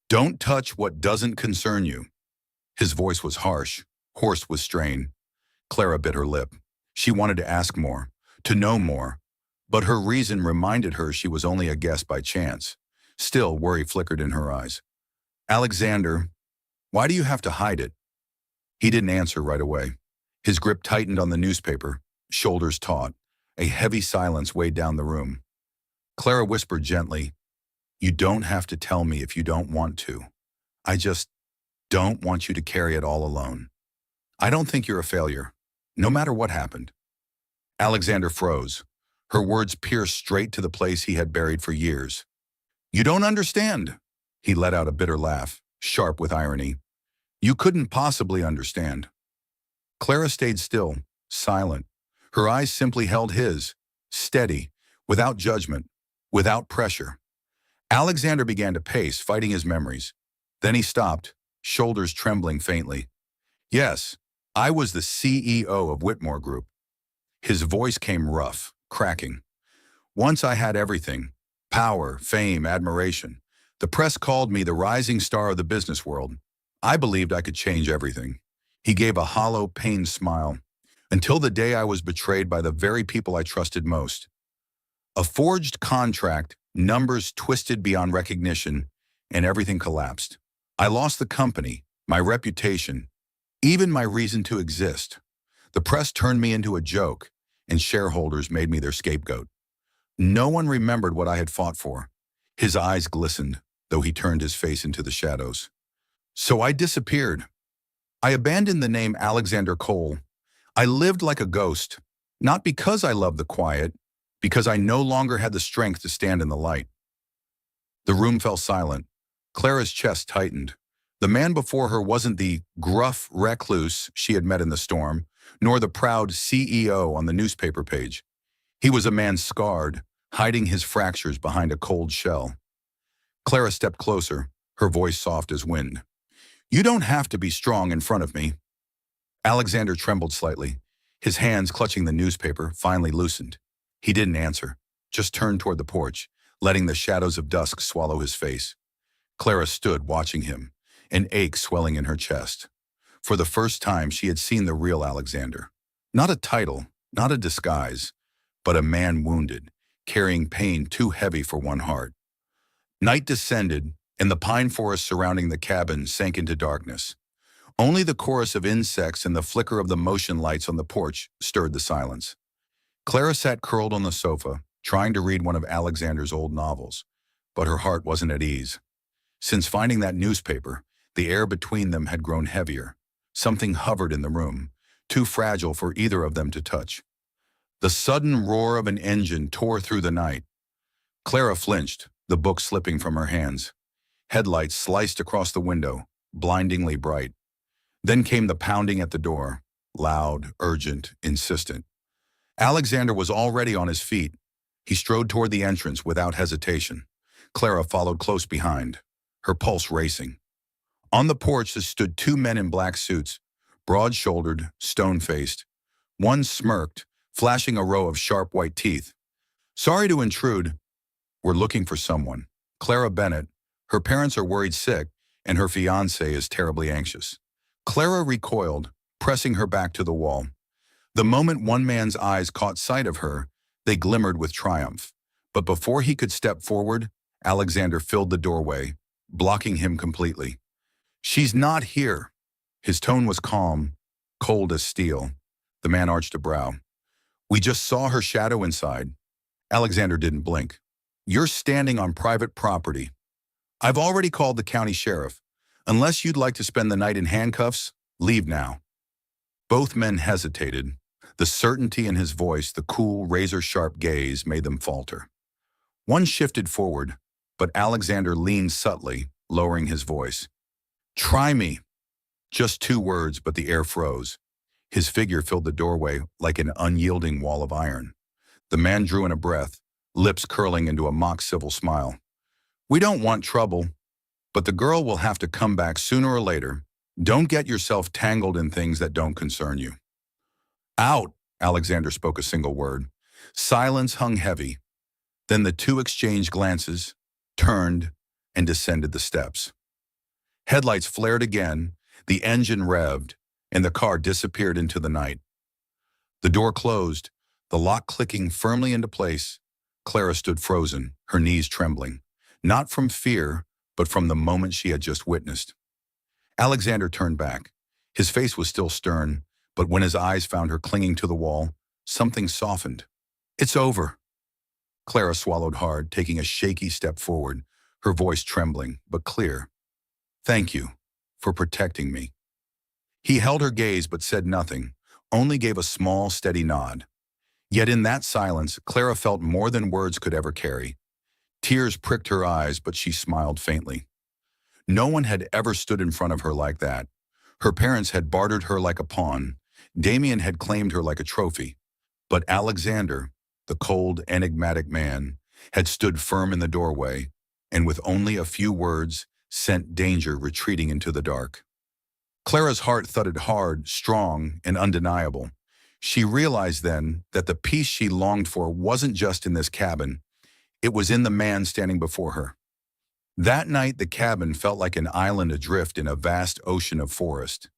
"Don't touch what doesn't concern you." His voice was harsh, hoarse with strain. Clara bit her lip. She wanted to ask more, to know more, but her reason reminded her she was only a guest by chance. Still, worry flickered in her eyes. "Alexander, why do you have to hide it?" He didn't answer right away. His grip tightened on the newspaper, shoulders taut. A heavy silence weighed down the room. Clara whispered gently, "You don't have to tell me if you don't want to. I just don't want you to carry it all alone. I don't think you're a failure, no matter what happened." Alexander froze. Her words pierced straight to the place he had buried for years. "You don't understand." He let out a bitter laugh, sharp with irony. "You couldn't possibly understand." Clara stayed still, silent. Her eyes simply held his, steady, without judgment, without pressure. Alexander began to pace, fighting his memories. Then he stopped, shoulders trembling faintly. "Yes, I was the CEO of Whitmore Group." His voice came rough, cracking. Once I had everything: power, fame, admiration. The press called me the rising star of the business world. I believed I could change everything. He gave a hollow, pained smile. Until the day I was betrayed by the very people I trusted most. A forged contract, numbers twisted beyond recognition, and everything collapsed. I lost the company, my reputation, even my reason to exist. The press turned me into a joke, and shareholders made me their scapegoat. No one remembered what I had fought for. His eyes glistened, though he turned his face into the shadows. So I disappeared. I abandoned the name Alexander Cole. I lived like a ghost, not because I loved the quiet, because I no longer had the strength to stand in the light. The room fell silent. Clara's chest tightened. The man before her wasn't the gruff recluse she had met in the storm, nor the proud CEO on the newspaper page. He was a man scarred, hiding his fractures behind a cold shell. Clara stepped closer, her voice soft as wind. "You don't have to be strong in front of me." Alexander trembled slightly. His hands clutching the newspaper finally loosened. He didn't answer, just turned toward the porch, letting the shadows of dusk swallow his face. Clara stood watching him, an ache swelling in her chest. For the first time, she had seen the real Alexander. Not a title, not a disguise, but a man wounded, carrying pain too heavy for one heart. Night descended, and the pine forest surrounding the cabin sank into darkness. Only the chorus of insects and the flicker of the motion lights on the porch stirred the silence. Clara sat curled on the sofa, trying to read one of Alexander's old novels, but her heart wasn't at ease. Since finding that newspaper, the air between them had grown heavier. Something hovered in the room, too fragile for either of them to touch. The sudden roar of an engine tore through the night. Clara flinched, the book slipping from her hands. Headlights sliced across the window, blindingly bright. Then came the pounding at the door, loud, urgent, insistent. Alexander was already on his feet. He strode toward the entrance without hesitation. Clara followed close behind, her pulse racing. On the porch stood two men in black suits, broad-shouldered, stone-faced. One smirked, flashing a row of sharp white teeth. "Sorry to intrude. We're looking for someone. Clara Bennett. Her parents are worried sick, and her fiancé is terribly anxious." Clara recoiled, pressing her back to the wall. The moment one man's eyes caught sight of her, they glimmered with triumph. But before he could step forward, Alexander filled the doorway, blocking him completely. "She's not here." His tone was calm, cold as steel. The man arched a brow. "We just saw her shadow inside." Alexander didn't blink. "You're standing on private property. I've already called the county sheriff. Unless you'd like to spend the night in handcuffs, leave now." Both men hesitated. The certainty in his voice, the cool, razor-sharp gaze made them falter. One shifted forward, but Alexander leaned subtly, lowering his voice. "Try me." Just 2 words, but the air froze. His figure filled the doorway like an unyielding wall of iron. The man drew in a breath, lips curling into a mock civil smile. "We don't want trouble, but the girl will have to come back sooner or later. Don't get yourself tangled in things that don't concern you." "Out," Alexander spoke a single word. Silence hung heavy. Then the two exchanged glances, turned, and descended the steps. Headlights flared again, the engine revved, and the car disappeared into the night. The door closed, the lock clicking firmly into place. Clara stood frozen, her knees trembling, not from fear, but from the moment she had just witnessed. Alexander turned back. His face was still stern, but when his eyes found her clinging to the wall, something softened. "It's over." Clara swallowed hard, taking a shaky step forward, her voice trembling, but clear. "Thank you for protecting me." He held her gaze but said nothing, only gave a small, steady nod. Yet in that silence, Clara felt more than words could ever carry. Tears pricked her eyes, but she smiled faintly. No one had ever stood in front of her like that. Her parents had bartered her like a pawn. Damien had claimed her like a trophy. But Alexander, the cold, enigmatic man, had stood firm in the doorway, and with only a few words, sent danger retreating into the dark. Clara's heart thudded hard, strong, and undeniable. She realized then that the peace she longed for wasn't just in this cabin, it was in the man standing before her. That night, the cabin felt like an island adrift in a vast ocean of forest.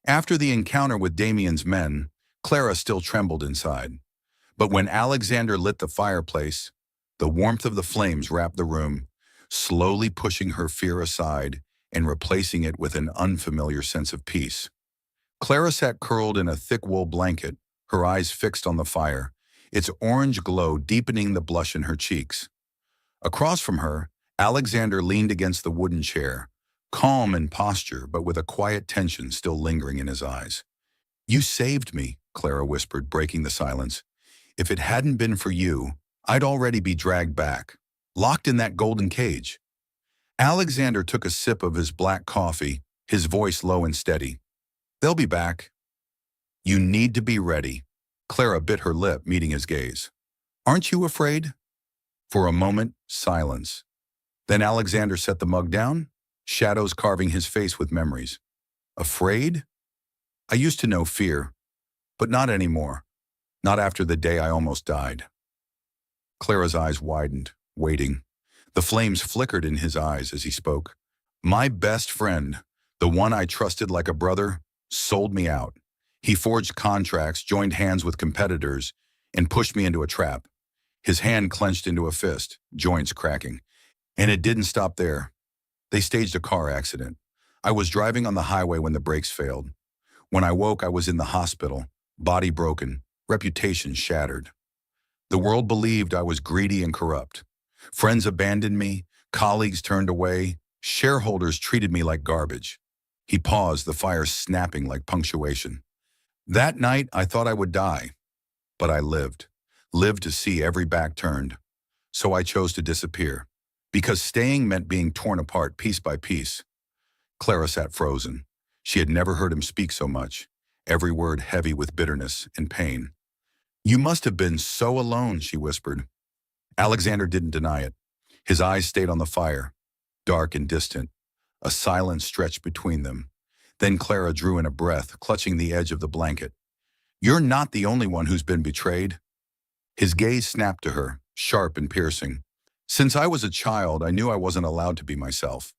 After the encounter with Damien's men, Clara still trembled inside. But when Alexander lit the fireplace, the warmth of the flames wrapped the room, slowly pushing her fear aside and replacing it with an unfamiliar sense of peace. Clara sat curled in a thick wool blanket, her eyes fixed on the fire, its orange glow deepening the blush in her cheeks. Across from her, Alexander leaned against the wooden chair, calm in posture but with a quiet tension still lingering in his eyes. "You saved me," Clara whispered, breaking the silence. "If it hadn't been for you, I'd already be dragged back, locked in that golden cage." Alexander took a sip of his black coffee, his voice low and steady. "They'll be back. You need to be ready." Clara bit her lip, meeting his gaze. "Aren't you afraid?" For a moment, silence. Then Alexander set the mug down, shadows carving his face with memories. "Afraid? I used to know fear, but not anymore. Not after the day I almost died." Clara's eyes widened, waiting. The flames flickered in his eyes as he spoke. "My best friend, the one I trusted like a brother, sold me out. He forged contracts, joined hands with competitors, and pushed me into a trap." His hand clenched into a fist, joints cracking. "And it didn't stop there. They staged a car accident. I was driving on the highway when the brakes failed. When I woke, I was in the hospital, body broken, reputation shattered. The world believed I was greedy and corrupt. Friends abandoned me, colleagues turned away, shareholders treated me like garbage." He paused, the fire snapping like punctuation. "That night, I thought I would die, but I lived to see every back turned. So I chose to disappear, because staying meant being torn apart piece by piece." Clara sat frozen. She had never heard him speak so much, every word heavy with bitterness and pain. "You must have been so alone," she whispered. Alexander didn't deny it. His eyes stayed on the fire, dark and distant. A silence stretched between them. Then Clara drew in a breath, clutching the edge of the blanket. "You're not the only one who's been betrayed." His gaze snapped to her, sharp and piercing. "Since I was a child, I knew I wasn't allowed to be myself,"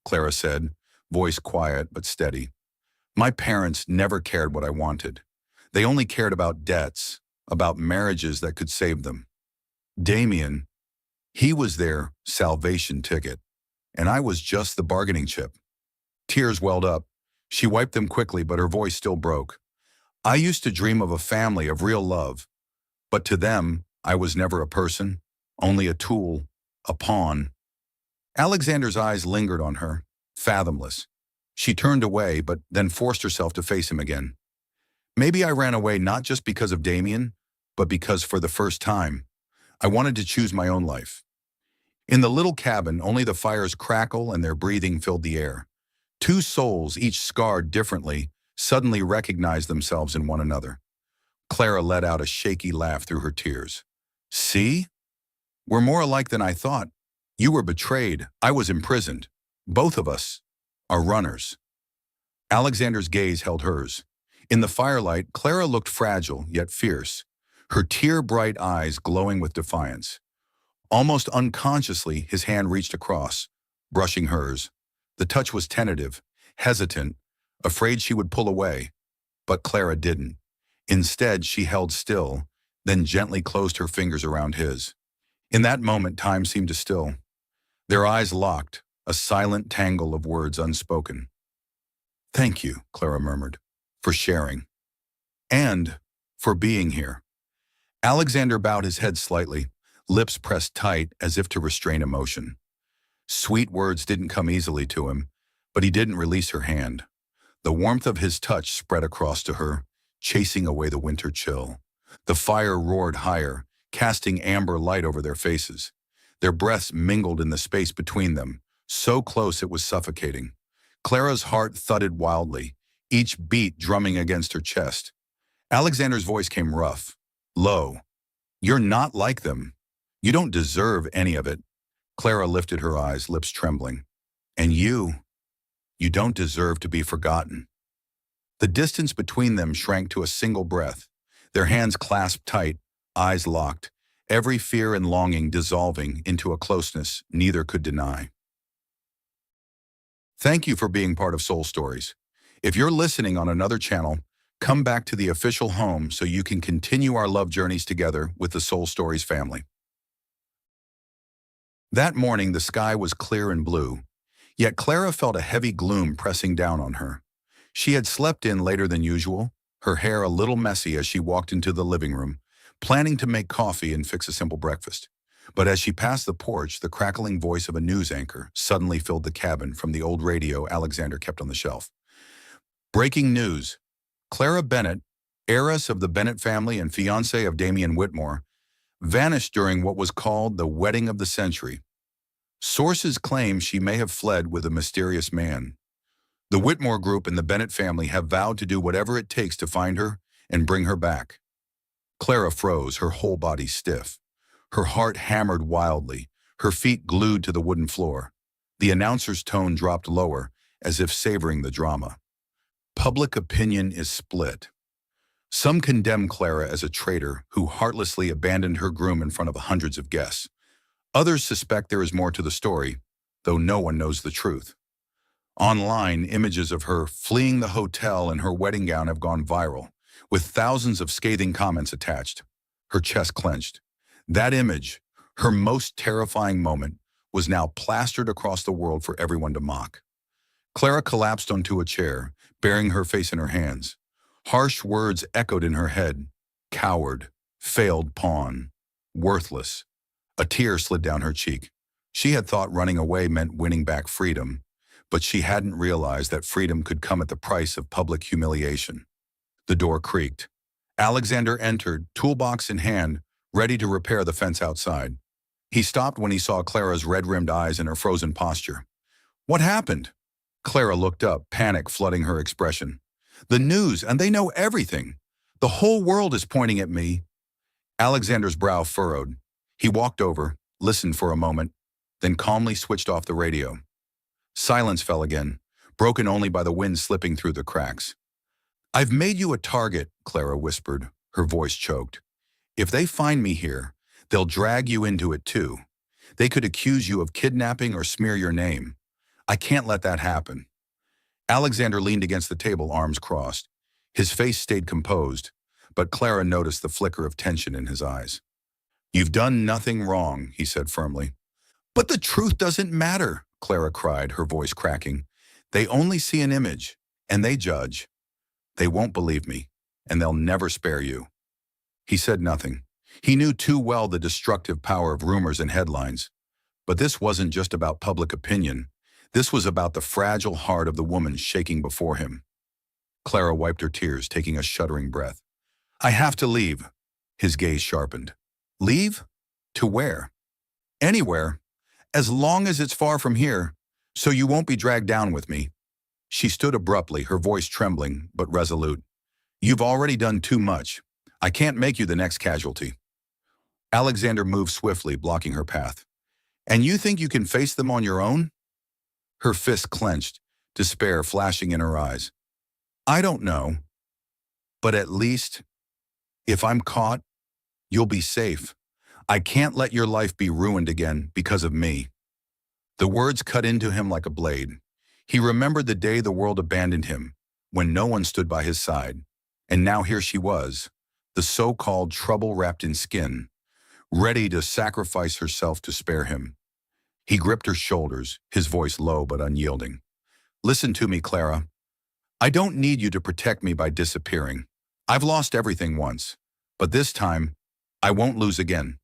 Clara said, voice quiet but steady. "My parents never cared what I wanted. They only cared about debts, about marriages that could save them. Damien, he was their salvation ticket, and I was just the bargaining chip." Tears welled up. She wiped them quickly, but her voice still broke. "I used to dream of a family, of real love. But to them, I was never a person, only a tool, a pawn." Alexander's eyes lingered on her, fathomless. She turned away, but then forced herself to face him again. "Maybe I ran away not just because of Damien, but because for the first time, I wanted to choose my own life." In the little cabin, only the fire's crackle and their breathing filled the air. Two souls, each scarred differently, suddenly recognized themselves in one another. Clara let out a shaky laugh through her tears. "See? We're more alike than I thought. You were betrayed. I was imprisoned. Both of us are runners." Alexander's gaze held hers. In the firelight, Clara looked fragile yet fierce, her tear-bright eyes glowing with defiance. Almost unconsciously, his hand reached across, brushing hers. The touch was tentative, hesitant, afraid she would pull away. But Clara didn't. Instead, she held still, then gently closed her fingers around his. In that moment, time seemed to still. Their eyes locked, a silent tangle of words unspoken. "Thank you," Clara murmured, "for sharing. And for being here." Alexander bowed his head slightly, lips pressed tight as if to restrain emotion. Sweet words didn't come easily to him, but he didn't release her hand. The warmth of his touch spread across to her, chasing away the winter chill. The fire roared higher, casting amber light over their faces. Their breaths mingled in the space between them, so close it was suffocating. Clara's heart thudded wildly, each beat drumming against her chest. Alexander's voice came rough, low. "You're not like them. You don't deserve any of it." Clara lifted her eyes, lips trembling. "And you don't deserve to be forgotten." The distance between them shrank to a single breath. their hands clasped tight, eyes locked, every fear and longing dissolving into a closeness neither could deny. Thank you for being part of Soul Stories. If you're listening on another channel, come back to the official home so you can continue our love journeys together with the Soul Stories family. That morning, the sky was clear and blue, yet Clara felt a heavy gloom pressing down on her. She had slept in later than usual, her hair a little messy as she walked into the living room, planning to make coffee and fix a simple breakfast. But as she passed the porch, the crackling voice of a news anchor suddenly filled the cabin from the old radio Alexander kept on the shelf. Breaking news. Clara Bennett, heiress of the Bennett family and fiancée of Damian Whitmore, vanished during what was called the wedding of the century. Sources claim she may have fled with a mysterious man. The Whitmore group and the Bennett family have vowed to do whatever it takes to find her and bring her back. Clara froze, her whole body stiff. Her heart hammered wildly, her feet glued to the wooden floor. The announcer's tone dropped lower, as if savoring the drama. Public opinion is split. Some condemn Clara as a traitor who heartlessly abandoned her groom in front of hundreds of guests. Others suspect there is more to the story, though no one knows the truth. Online, images of her fleeing the hotel in her wedding gown have gone viral, with thousands of scathing comments attached. Her chest clenched. That image, her most terrifying moment, was now plastered across the world for everyone to mock. Clara collapsed onto a chair, burying her face in her hands. Harsh words echoed in her head. Coward, failed pawn, worthless. A tear slid down her cheek. She had thought running away meant winning back freedom, but she hadn't realized that freedom could come at the price of public humiliation. The door creaked. Alexander entered, toolbox in hand, ready to repair the fence outside. He stopped when he saw Clara's red-rimmed eyes and her frozen posture. What happened? Clara looked up, panic flooding her expression. The news, and they know everything. The whole world is pointing at me. Alexander's brow furrowed. He walked over, listened for a moment, then calmly switched off the radio. Silence fell again, broken only by the wind slipping through the cracks. I've made you a target, Clara whispered, her voice choked. If they find me here, they'll drag you into it too. They could accuse you of kidnapping or smear your name. I can't let that happen. Alexander leaned against the table, arms crossed. His face stayed composed, but Clara noticed the flicker of tension in his eyes. You've done nothing wrong, he said firmly. But the truth doesn't matter, Clara cried, her voice cracking. They only see an image, and they judge. They won't believe me, and they'll never spare you. He said nothing. He knew too well the destructive power of rumors and headlines. But this wasn't just about public opinion. This was about the fragile heart of the woman shaking before him. Clara wiped her tears, taking a shuddering breath. I have to leave. His gaze sharpened. Leave? To where? Anywhere. As long as it's far from here, so you won't be dragged down with me. She stood abruptly, her voice trembling, but resolute. You've already done too much. I can't make you the next casualty. Alexander moved swiftly, blocking her path. And you think you can face them on your own? Her fist clenched, despair flashing in her eyes. I don't know. But at least, if I'm caught, you'll be safe. I can't let your life be ruined again because of me. The words cut into him like a blade. He remembered the day the world abandoned him, when no one stood by his side. And now here she was, the so-called trouble wrapped in skin, ready to sacrifice herself to spare him. He gripped her shoulders, his voice low but unyielding. Listen to me, Clara. I don't need you to protect me by disappearing. I've lost everything once, but this time, I won't lose again.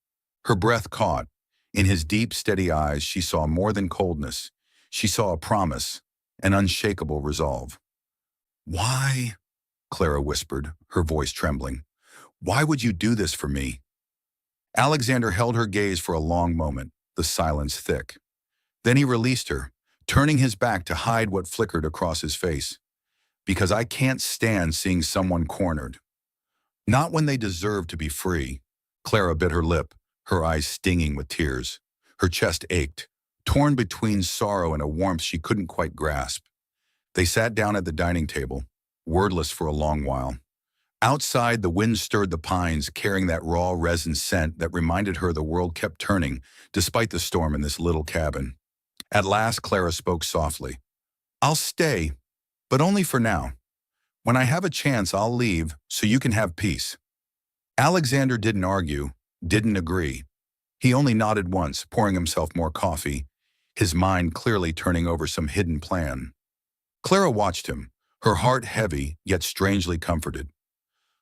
Her breath caught. In his deep, steady eyes, she saw more than coldness. She saw a promise, an unshakable resolve. Why? Clara whispered, her voice trembling. Why would you do this for me? Alexander held her gaze for a long moment, the silence thick. Then he released her, turning his back to hide what flickered across his face. Because I can't stand seeing someone cornered. Not when they deserve to be free. Clara bit her lip, her eyes stinging with tears. Her chest ached, torn between sorrow and a warmth she couldn't quite grasp. They sat down at the dining table, wordless for a long while. Outside, the wind stirred the pines, carrying that raw resin scent that reminded her the world kept turning, despite the storm in this little cabin. At last, Clara spoke softly. I'll stay, but only for now. When I have a chance, I'll leave so you can have peace. Alexander didn't argue, didn't agree. He only nodded once, pouring himself more coffee, his mind clearly turning over some hidden plan. Clara watched him, her heart heavy, yet strangely comforted.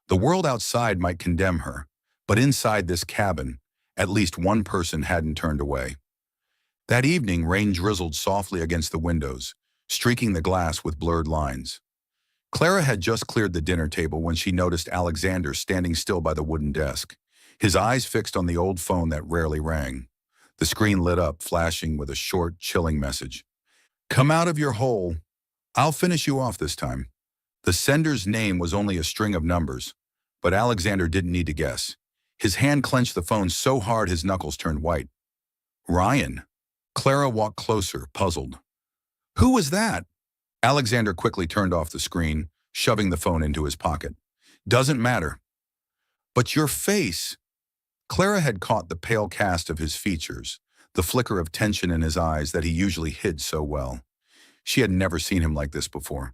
The world outside might condemn her, but inside this cabin, at least one person hadn't turned away. That evening, rain drizzled softly against the windows, streaking the glass with blurred lines. Clara had just cleared the dinner table when she noticed Alexander standing still by the wooden desk, his eyes fixed on the old phone that rarely rang. The screen lit up, flashing with a short, chilling message. Come out of your hole. I'll finish you off this time. The sender's name was only a string of numbers, but Alexander didn't need to guess. His hand clenched the phone so hard his knuckles turned white. Ryan. Clara walked closer, puzzled. Who was that? Alexander quickly turned off the screen, shoving the phone into his pocket. Doesn't matter. But your face. Clara had caught the pale cast of his features, the flicker of tension in his eyes that he usually hid so well. She had never seen him like this before.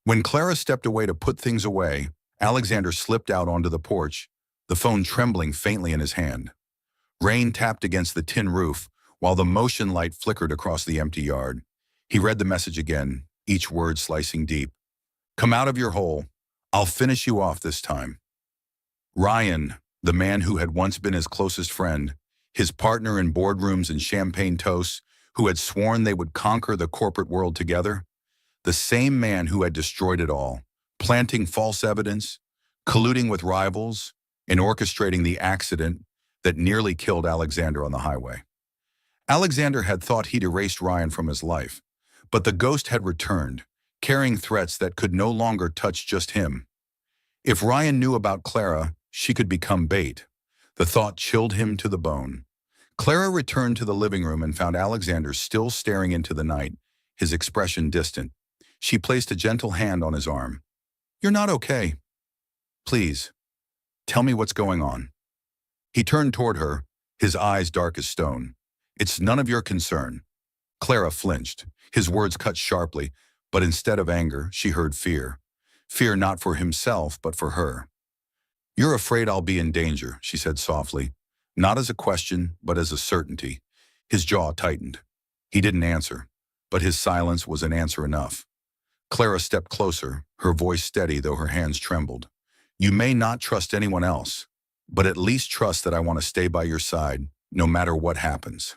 When Clara stepped away to put things away, Alexander slipped out onto the porch, the phone trembling faintly in his hand. Rain tapped against the tin roof, while the motion light flickered across the empty yard. He read the message again, each word slicing deep. Come out of your hole. I'll finish you off this time. Ryan, the man who had once been his closest friend, his partner in boardrooms and champagne toasts, who had sworn they would conquer the corporate world together, the same man who had destroyed it all, planting false evidence, colluding with rivals, and orchestrating the accident that nearly killed Alexander on the highway. Alexander had thought he'd erased Ryan from his life, but the ghost had returned, carrying threats that could no longer touch just him. If Ryan knew about Clara, she could become bait. The thought chilled him to the bone. Clara returned to the living room and found Alexander still staring into the night, his expression distant. She placed a gentle hand on his arm. You're not okay. Please, tell me what's going on. He turned toward her, his eyes dark as stone. It's none of your concern. Clara flinched. His words cut sharply, but instead of anger, she heard fear. Fear not for himself, but for her. You're afraid I'll be in danger, she said softly, not as a question, but as a certainty. His jaw tightened. He didn't answer, but his silence was an answer enough. Clara stepped closer, her voice steady though her hands trembled. You may not trust anyone else, but at least trust that I want to stay by your side, no matter what happens.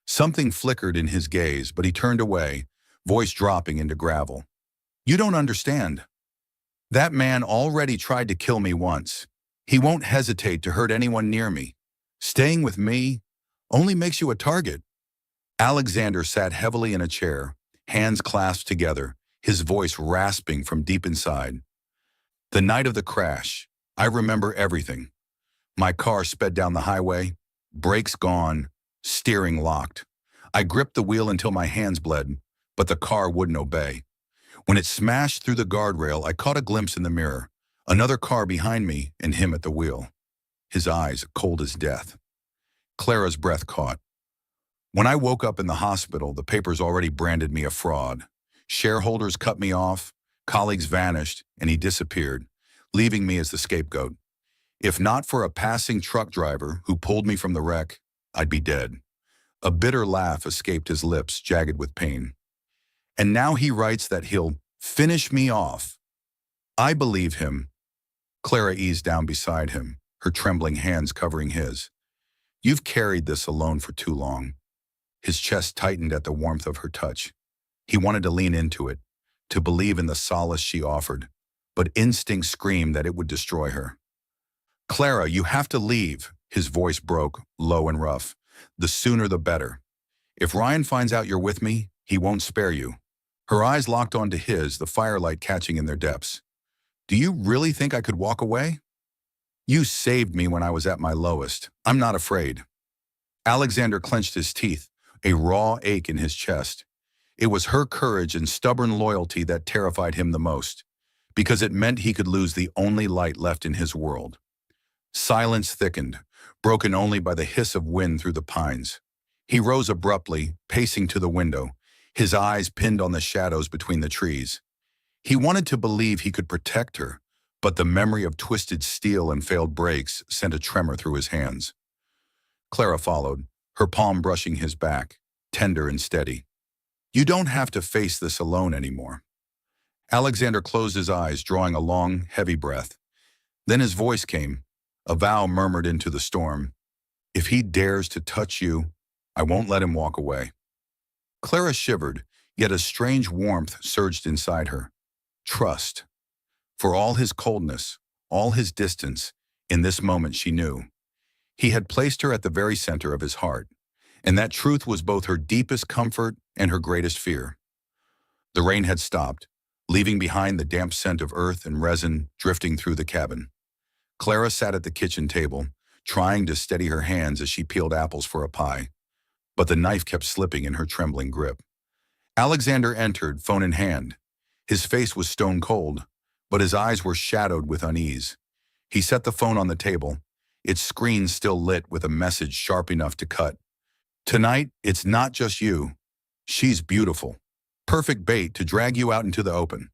Something flickered in his gaze, but he turned away, voice dropping into gravel. You don't understand. That man already tried to kill me once. He won't hesitate to hurt anyone near me. Staying with me only makes you a target. Alexander sat heavily in a chair, hands clasped together, his voice rasping from deep inside. The night of the crash, I remember everything. My car sped down the highway, brakes gone, steering locked. I gripped the wheel until my hands bled, but the car wouldn't obey. When it smashed through the guardrail, I caught a glimpse in the mirror, another car behind me and him at the wheel. His eyes cold as death. Clara's breath caught. When I woke up in the hospital, the papers already branded me a fraud. Shareholders cut me off, colleagues vanished, and he disappeared, leaving me as the scapegoat. If not for a passing truck driver who pulled me from the wreck, I'd be dead. A bitter laugh escaped his lips, jagged with pain. And now he writes that he'll finish me off. I believe him. Clara eased down beside him, her trembling hands covering his. You've carried this alone for too long. His chest tightened at the warmth of her touch. He wanted to lean into it, to believe in the solace she offered, but instinct screamed that it would destroy her. Clara, you have to leave. His voice broke, low and rough. The sooner the better. If Ryan finds out you're with me, he won't spare you. Her eyes locked onto his, the firelight catching in their depths. Do you really think I could walk away? You saved me when I was at my lowest. I'm not afraid. Alexander clenched his teeth, a raw ache in his chest. It was her courage and stubborn loyalty that terrified him the most. because it meant he could lose the only light left in his world. Silence thickened, broken only by the hiss of wind through the pines. He rose abruptly, pacing to the window, his eyes pinned on the shadows between the trees. He wanted to believe he could protect her, but the memory of twisted steel and failed brakes sent a tremor through his hands. Clara followed, her palm brushing his back, tender and steady. You don't have to face this alone anymore. Alexander closed his eyes, drawing a long, heavy breath. Then his voice came, a vow murmured into the storm. If he dares to touch you, I won't let him walk away. Clara shivered, yet a strange warmth surged inside her. Trust. For all his coldness, all his distance, in this moment she knew. He had placed her at the very center of his heart, and that truth was both her deepest comfort and her greatest fear. The rain had stopped, leaving behind the damp scent of earth and resin drifting through the cabin. Clara sat at the kitchen table, trying to steady her hands as she peeled apples for a pie, but the knife kept slipping in her trembling grip. Alexander entered, phone in hand. His face was stone cold, but his eyes were shadowed with unease. He set the phone on the table, its screen still lit with a message sharp enough to cut. Tonight, it's not just you. She's beautiful. Perfect bait to drag you out into the open.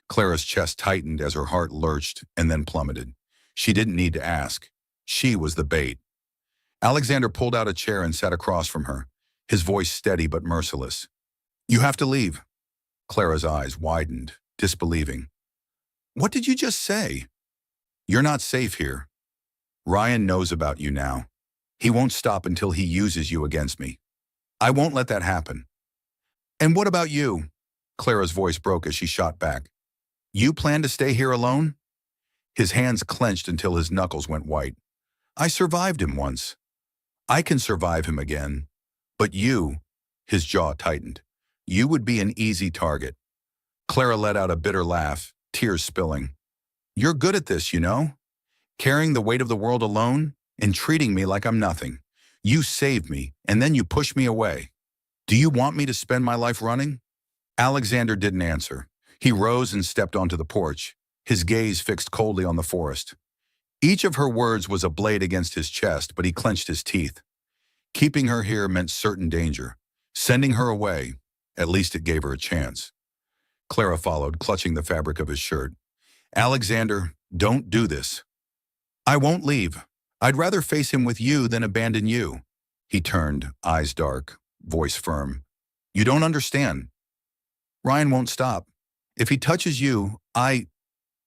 Clara's chest tightened as her heart lurched and then plummeted. She didn't need to ask. She was the bait. Alexander pulled out a chair and sat across from her, his voice steady but merciless. You have to leave. Clara's eyes widened, disbelieving. What did you just say? You're not safe here. Ryan knows about you now. He won't stop until he uses you against me. I won't let that happen. And what about you? Clara's voice broke as she shot back. You plan to stay here alone? His hands clenched until his knuckles went white. I survived him once. I can survive him again. But you, his jaw tightened, you would be an easy target. Clara let out a bitter laugh, tears spilling. You're good at this, you know? Carrying the weight of the world alone and treating me like I'm nothing. You saved me, and then you push me away. Do you want me to spend my life running? Alexander didn't answer. He rose and stepped onto the porch, his gaze fixed coldly on the forest. Each of her words was a blade against his chest, but he clenched his teeth. Keeping her here meant certain danger. Sending her away, at least it gave her a chance. Clara followed, clutching the fabric of his shirt. Alexander, don't do this. I won't leave. I'd rather face him with you than abandon you. He turned, eyes dark, voice firm. You don't understand. Ryan won't stop. If he touches you,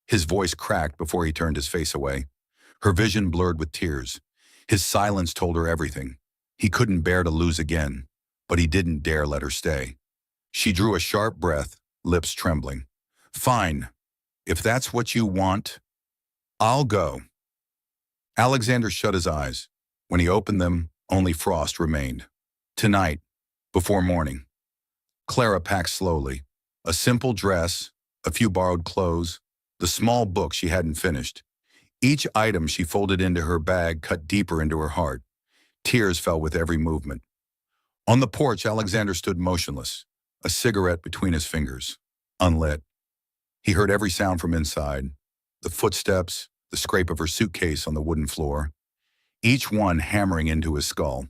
His voice cracked before he turned his face away. Her vision blurred with tears. His silence told her everything. He couldn't bear to lose again, but he didn't dare let her stay. She drew a sharp breath, lips trembling. Fine. If that's what you want, I'll go. Alexander shut his eyes. When he opened them, only frost remained. Tonight, before morning. Clara packed slowly. A simple dress, a few borrowed clothes, the small book she hadn't finished. Each item she folded into her bag cut deeper into her heart. Tears fell with every movement. On the porch, Alexander stood motionless, a cigarette between his fingers, unlit. He heard every sound from inside, the footsteps, the scrape of her suitcase on the wooden floor, each one hammering into his skull.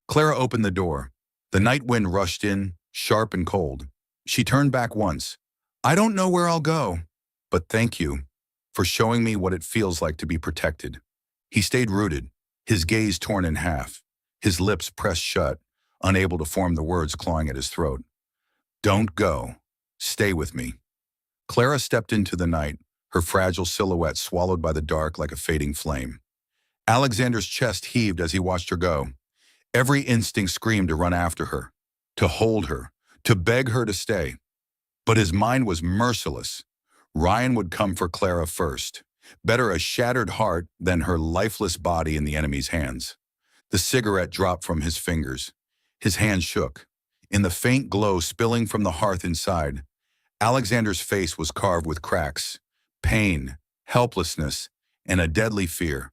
Clara opened the door. The night wind rushed in, sharp and cold. She turned back once. I don't know where I'll go, but thank you for showing me what it feels like to be protected. He stayed rooted, his gaze torn in half, his lips pressed shut, unable to form the words clawing at his throat. Don't go. Stay with me. Clara stepped into the night, her fragile silhouette swallowed by the dark like a fading flame. Alexander's chest heaved as he watched her go. Every instinct screamed to run after her, to hold her, to beg her to stay. But his mind was merciless. Ryan would come for Clara first. Better a shattered heart than her lifeless body in the enemy's hands. The cigarette dropped from his fingers. His hand shook. In the faint glow spilling from the hearth inside, Alexander's face was carved with cracks, pain, helplessness, and a deadly fear.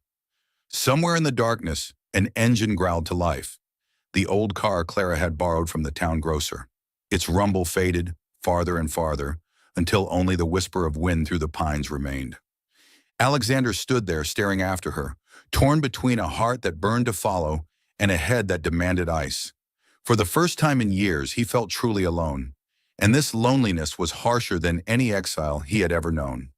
Somewhere in the darkness, an engine growled to life. The old car Clara had borrowed from the town grocer. Its rumble faded, farther and farther, until only the whisper of wind through the pines remained. Alexander stood there staring after her, torn between a heart that burned to follow and a head that demanded ice. For the first time in years, he felt truly alone, and this loneliness was harsher than any exile he had ever known.